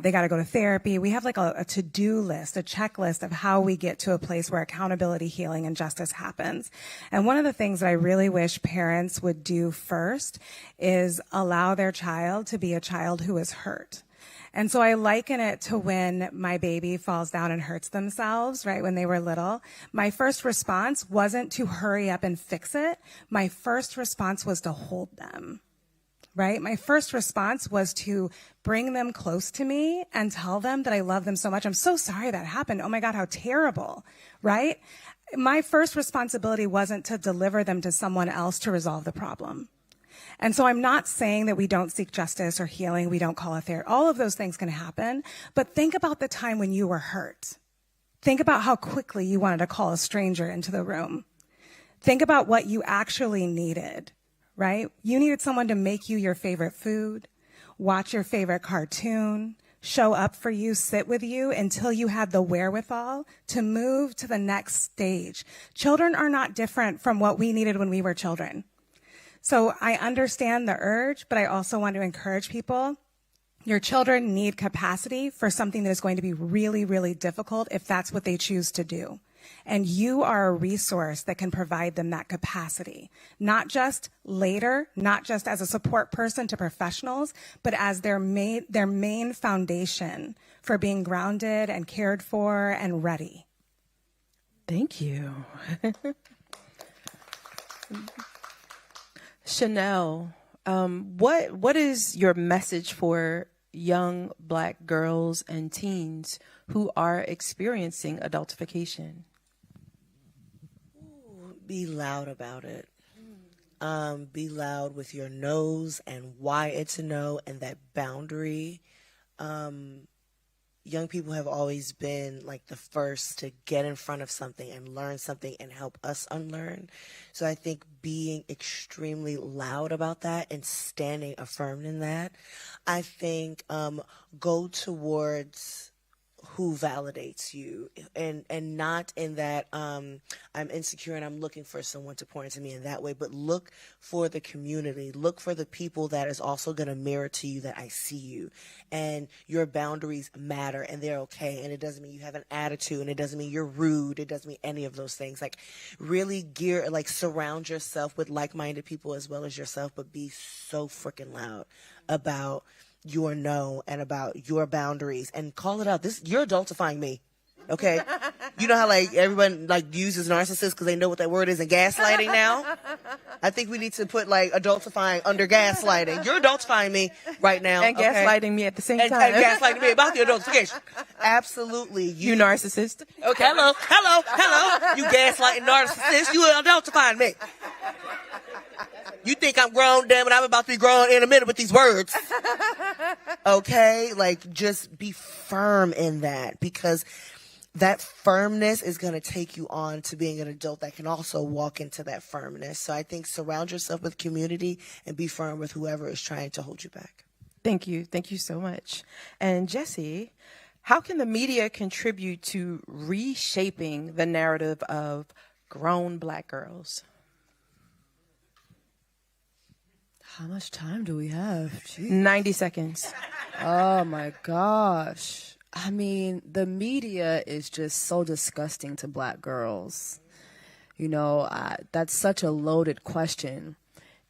they gotta go to therapy. We have like a to-do list, a checklist of how we get to a place where accountability, healing, and justice happens. And one of the things that I really wish parents would do first is allow their child to be a child who is hurt. And so I liken it to when my baby falls down and hurts themselves, right, when they were little. My first response wasn't to hurry up and fix it. My first response was to hold them. Right? My first response was to bring them close to me and tell them that I love them so much. I'm so sorry that happened. Oh my God, how terrible. Right? my first responsibility wasn't to deliver them to someone else to resolve the problem. And so I'm not saying that we don't seek justice or healing, we don't call a therapist. All of those things can happen. But think about the time when you were hurt. Think about how quickly you wanted to call a stranger into the room. Think about what you actually needed, right? You needed someone to make you your favorite food, watch your favorite cartoon, show up for you, sit with you until you had the wherewithal to move to the next stage. Children are not different from what we needed when we were children. So I understand the urge, but I also want to encourage people. Your children need capacity for something that is going to be really, really difficult if that's what they choose to do. And you are a resource that can provide them that capacity, not just later, not just as a support person to professionals, but as their main foundation for being grounded and cared for and ready. Thank you. Chanel, what is your message for young Black girls and teens who are experiencing adultification? Be loud about it. Be loud with your no's and why it's a no and that boundary. Young people have always been like the first to get in front of something and learn something and help us unlearn. So I think being extremely loud about that and standing affirmed in that, I think go towards who validates you and not in that I'm insecure and I'm looking for someone to pour into me in that way, but look for the community, look for the people that is also going to mirror to you that I see you and your boundaries matter and they're okay. And it doesn't mean you have an attitude and it doesn't mean you're rude. It doesn't mean any of those things. Like really surround yourself with like-minded people as well as yourself, but be so freaking loud about your no and about your boundaries and call it out. You're adultifying me. Okay. You know how like everyone like uses narcissists because they know what that word is in gaslighting now? I think we need to put like adultifying under gaslighting. You're adultifying me right now. And gaslighting me at the same time. And gaslighting me about the adultification. Absolutely. You narcissist. Okay. Hello. You gaslighting narcissist. You adultifying me. You think I'm grown, damn it, I'm about to be grown in a minute with these words. Okay? Like, just be firm in that because that firmness is going to take you on to being an adult that can also walk into that firmness. So I think surround yourself with community and be firm with whoever is trying to hold you back. Thank you. Thank you so much. And Jesse, how can the media contribute to reshaping the narrative of grown Black girls? How much time do we have? Jeez. 90 seconds. Oh my gosh. I mean, the media is just so disgusting to Black girls. You know, that's such a loaded question.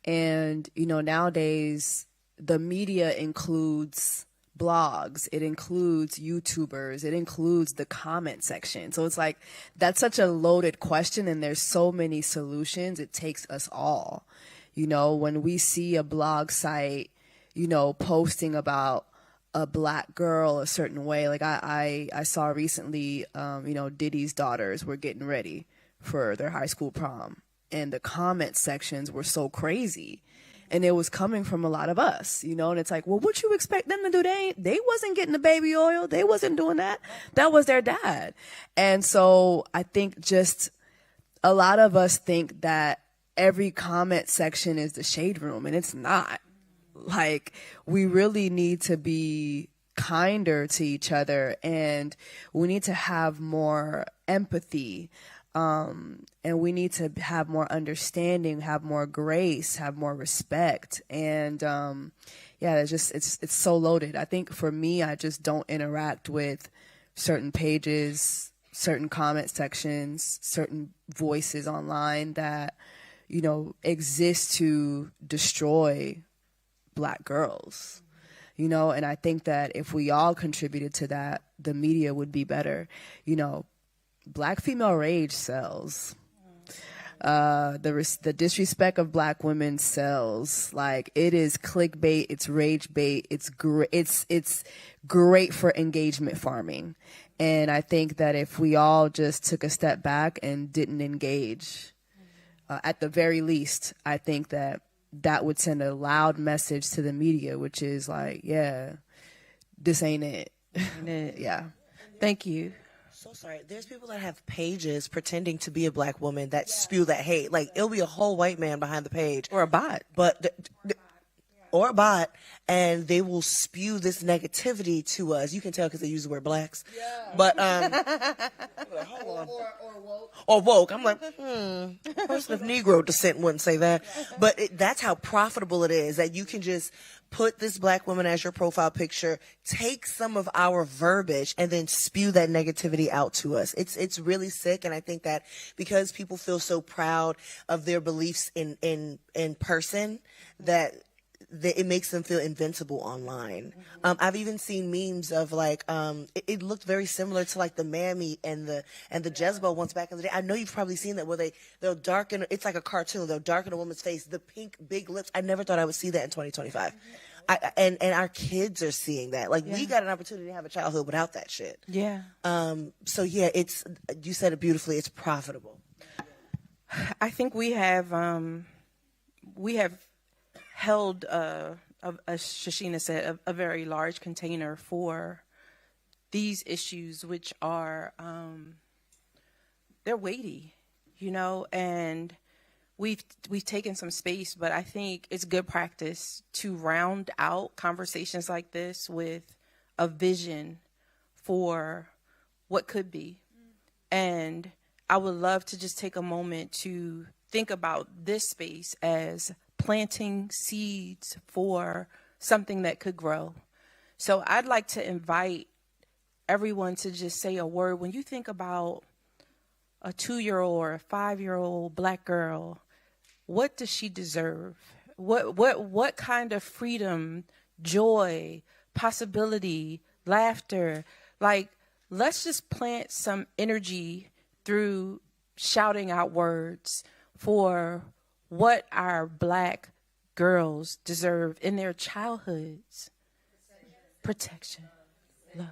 And, you know, nowadays the media includes blogs, it includes YouTubers, it includes the comment section. So it's like, that's such a loaded question and there's so many solutions. It takes us all. You know, when we see a blog site, you know, posting about a Black girl a certain way, like I saw recently, you know, Diddy's daughters were getting ready for their high school prom and the comment sections were so crazy and it was coming from a lot of us, you know, and it's like, well, what you expect them to do? They wasn't getting the baby oil. They wasn't doing that. That was their dad. And so I think just a lot of us think that every comment section is the shade room, and it's not. Like, we really need to be kinder to each other, and we need to have more empathy, and we need to have more understanding, have more grace, have more respect. And yeah, it's so loaded. I think for me, I just don't interact with certain pages, certain comment sections, certain voices online that, you know, exist to destroy Black girls, you know, and I think that if we all contributed to that, the media would be better. You know, Black female rage sells. The disrespect of Black women sells. Like, it is clickbait, it's rage bait, it's great for engagement farming. And I think that if we all just took a step back and didn't engage, at the very least, I think that that would send a loud message to the media, which is like, yeah, this ain't it. Yeah. Thank you. So sorry. There's people that have pages pretending to be a black woman that spew that hate. Like, it'll be a whole white man behind the page. Or a bot. Or a bot, and they will spew this negativity to us. You can tell because they use the word blacks. Yeah. But, hold on. Or woke. I'm like, a person of Negro descent wouldn't say that. But that's how profitable it is, that you can just put this black woman as your profile picture, take some of our verbiage, and then spew that negativity out to us. It's really sick, and I think that because people feel so proud of their beliefs in person, that it makes them feel invincible online. I've even seen memes of like, it looked very similar to like the Mammy and the Jezebel ones back in the day. I know you've probably seen that, where they'll darken, it's like a cartoon, they'll darken a woman's face, the pink big lips. I never thought I would see that in 2025. And our kids are seeing that. Like, we got an opportunity to have a childhood without that shit. Yeah. So yeah, you said it beautifully, it's profitable. I think we have held, as Shashina said, a very large container for these issues, which are, they're weighty, and we've taken some space, but I think it's good practice to round out conversations like this with a vision for what could be. And I would love to just take a moment to think about this space as planting seeds for something that could grow. So I'd like to invite everyone to just say a word. When you think about a 2-year-old or a 5-year-old black girl, what does she deserve? What kind of freedom, joy, possibility, laughter? Like, let's just plant some energy through shouting out words for what our black girls deserve in their childhoods. Protection. Love.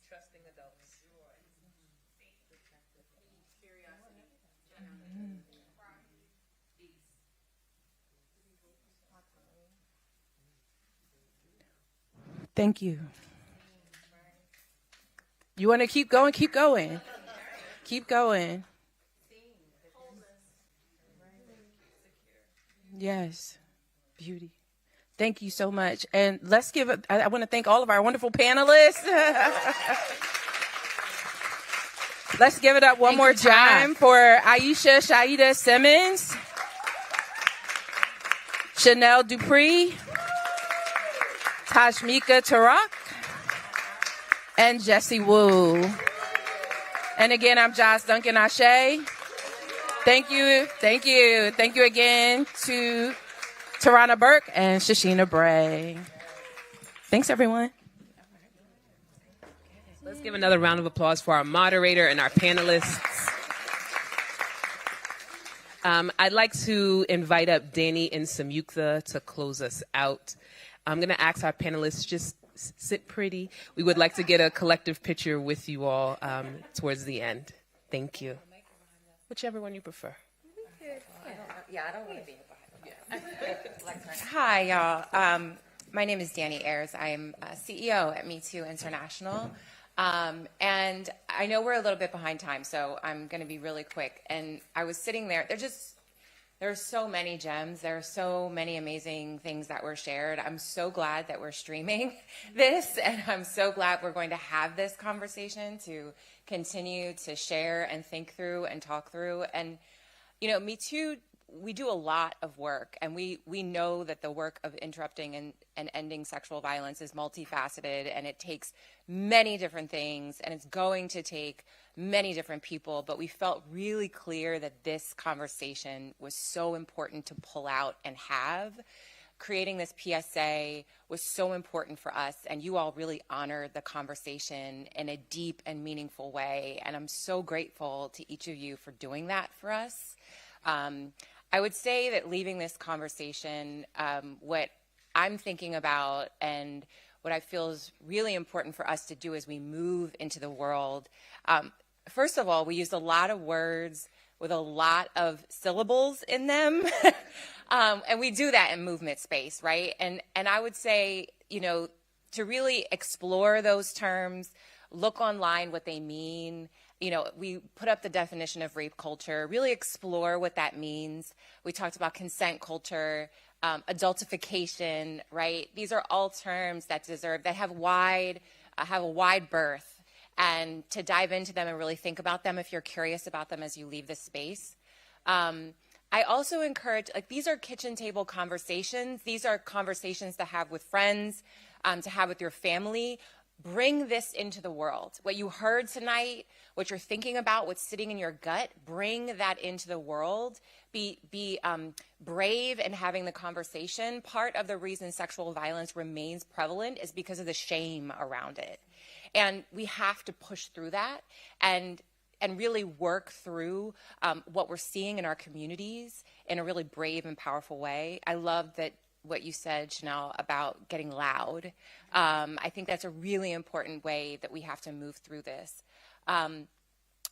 Trusting adults. Thank you. You want to keep going? Keep going. Keep going. Yes. Beauty. Thank you so much. And let's give it, I want to thank all of our wonderful panelists. Let's give it up one more time for Aisha Shaida Simmons, Chanel Dupree, Tajmika Tarak, and Jessie Wu. And again, I'm Joss Duncan Ashe. Thank you. Thank you. Thank you again to Tarana Burke and Shashina Bray. Thanks, everyone. Let's give another round of applause for our moderator and our panelists. I'd like to invite up Danny and Samyukta to close us out. I'm going to ask our panelists just sit pretty. We would like to get a collective picture with you all towards the end. Thank you. Whichever one you prefer. I don't want to be in the Hi, y'all. My name is Danny Ayers. I'm CEO at Me Too International. And I know we're a little bit behind time, so I'm going to be really quick. And I was sitting there. There are so many gems. There are so many amazing things that were shared. I'm so glad that we're streaming this, and I'm so glad we're going to have this conversation to continue to share and think through and talk through. And, Me Too, we do a lot of work, and we know that the work of interrupting and ending sexual violence is multifaceted, and it takes many different things, and it's going to take many different people, but we felt really clear that this conversation was so important to pull out and have. Creating this PSA was so important for us, and you all really honored the conversation in a deep and meaningful way, and I'm so grateful to each of you for doing that for us. I would say that leaving this conversation, what I'm thinking about and what I feel is really important for us to do as we move into the world. First of all, we use a lot of words with a lot of syllables in them. And we do that in movement space, right? And I would say, you know, to really explore those terms, look online what they mean. You know, we put up the definition of rape culture, really explore what that means. We talked about consent culture, adultification, right? These are all terms that have a wide berth, and to dive into them and really think about them if you're curious about them as you leave this space. I also encourage, like, these are kitchen table conversations. These are conversations to have with friends, to have with your family. Bring this into the world. What you heard tonight, what you're thinking about, what's sitting in your gut, bring that into the world. Be brave in having the conversation. Part of the reason sexual violence remains prevalent is because of the shame around it. And we have to push through that and really work through what we're seeing in our communities in a really brave and powerful way. I love that what you said, Chanel, about getting loud. I think that's a really important way that we have to move through this.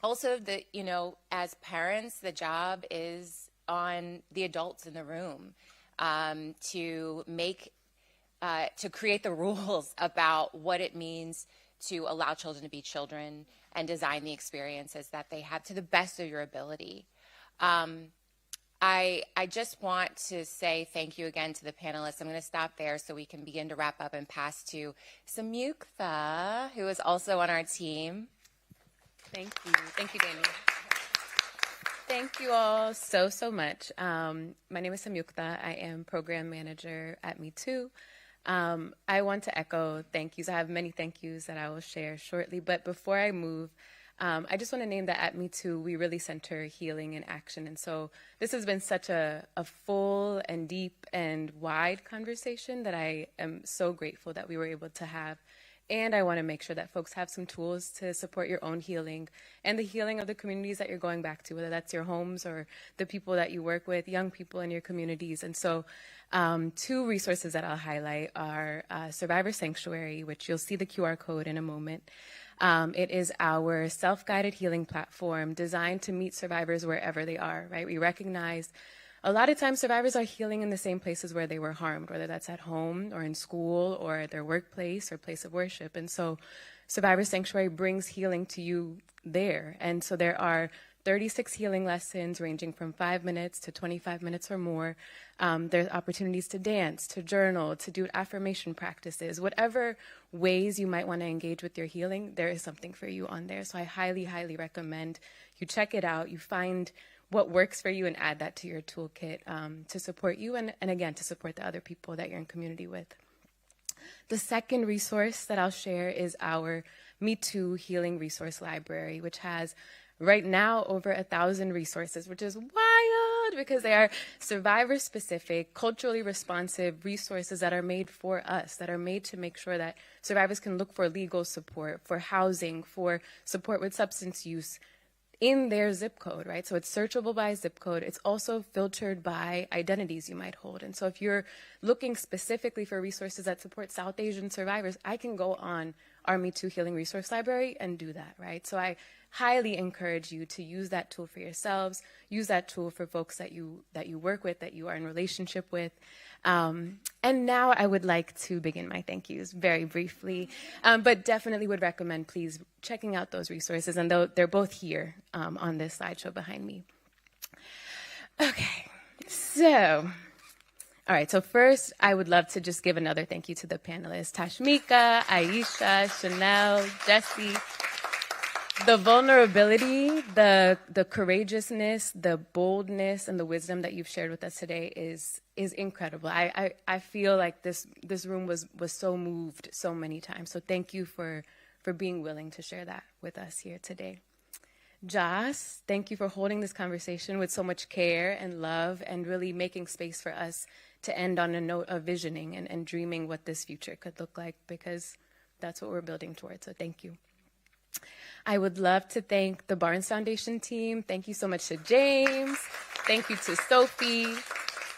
Also, that, you know, as parents, the job is on the adults in the room to create the rules about what it means to allow children to be children and design the experiences that they have to the best of your ability. I just want to say thank you again to the panelists. I'm going to stop there so we can begin to wrap up and pass to Samyuktha, who is also on our team. Thank you. Thank you, Danny. Thank you all so much. My name is Samyuktha. I am program manager at Me Too. I want to echo thank yous. I have many thank yous that I will share shortly, but before I move, I just want to name that at Me Too, we really center healing in action. And so this has been such a full and deep and wide conversation that I am so grateful that we were able to have. And I want to make sure that folks have some tools to support your own healing and the healing of the communities that you're going back to, whether that's your homes or the people that you work with, young people in your communities. And so 2 resources that I'll highlight are Survivor Sanctuary, which you'll see the QR code in a moment. It is our self-guided healing platform designed to meet survivors wherever they are, right? We recognize a lot of times survivors are healing in the same places where they were harmed, whether that's at home or in school or their workplace or place of worship. And so Survivor Sanctuary brings healing to you there. And so there are 36 healing lessons ranging from 5 minutes to 25 minutes or more. There's opportunities to dance, to journal, to do affirmation practices. Whatever ways you might want to engage with your healing, there is something for you on there. So I highly, highly recommend you check it out. You find what works for you and add that to your toolkit to support you and again, to support the other people that you're in community with. The second resource that I'll share is our Me Too Healing Resource Library, which has right now over 1,000 resources, which is wild because they are survivor-specific, culturally responsive resources that are made for us, that are made to make sure that survivors can look for legal support, for housing, for support with substance use in their zip code, right? So it's searchable by zip code. It's also filtered by identities you might hold. And so if you're looking specifically for resources that support South Asian survivors, I can go on our Me Too Healing Resource Library and do that, right? So I highly encourage you to use that tool for yourselves, use that tool for folks that you work with, that you are in relationship with. And now I would like to begin my thank yous very briefly, but definitely would recommend please checking out those resources, and they're both here on this slideshow behind me. Okay, so, all right, so first I would love to just give another thank you to the panelists, Tashmika, Aisha, Chanel, Jessie. The vulnerability, the courageousness, the boldness, and the wisdom that you've shared with us today is incredible. I feel like this room was so moved so many times. So thank you for being willing to share that with us here today. Joss, thank you for holding this conversation with so much care and love and really making space for us to end on a note of visioning and dreaming what this future could look like, because that's what we're building towards. So thank you. I would love to thank the Barnes Foundation team. Thank you so much to James. Thank you to Sophie.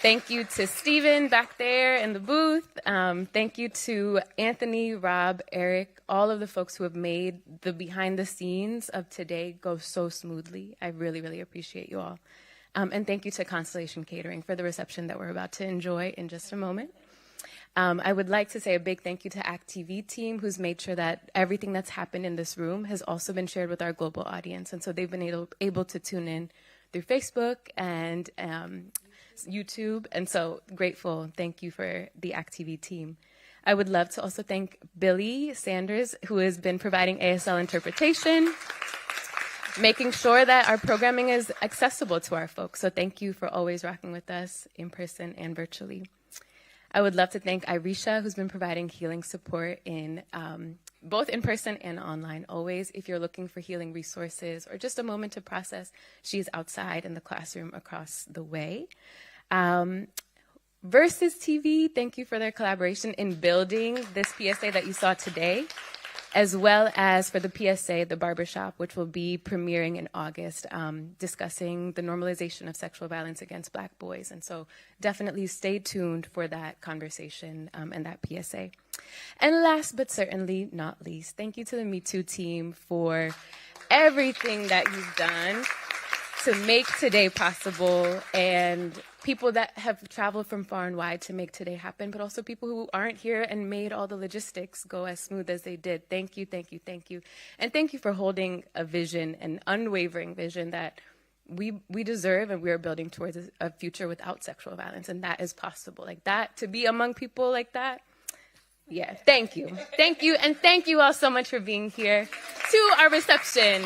Thank you to Steven back there in the booth. Thank you to Anthony, Rob, Eric, all of the folks who have made the behind the scenes of today go so smoothly. I really, really appreciate you all. And thank you to Constellation Catering for the reception that we're about to enjoy in just a moment. I would like to say a big thank you to ACT TV team, who's made sure that everything that's happened in this room has also been shared with our global audience. And so they've been able to tune in through Facebook and YouTube, and so grateful. Thank you for the ACT TV team. I would love to also thank Billy Sanders, who has been providing ASL interpretation, making sure that our programming is accessible to our folks. So thank you for always rocking with us in person and virtually. I would love to thank Irisha, who's been providing healing support in both in person and online. Always, if you're looking for healing resources or just a moment to process, she's outside in the classroom across the way. VersusTV, thank you for their collaboration in building this PSA that you saw today, as well as for the PSA, the barbershop, which will be premiering in August, discussing the normalization of sexual violence against Black boys. And so definitely stay tuned for that conversation and that PSA. And last but certainly not least, thank you to the Me Too team for everything that you've done to make today possible, and people that have traveled from far and wide to make today happen, but also people who aren't here and made all the logistics go as smooth as they did. Thank you, thank you, thank you. And thank you for holding a vision, an unwavering vision that we deserve, and we are building towards a future without sexual violence, and that is possible. Like that, to be among people like that, yeah, thank you. Thank you, and thank you all so much for being here. To our reception.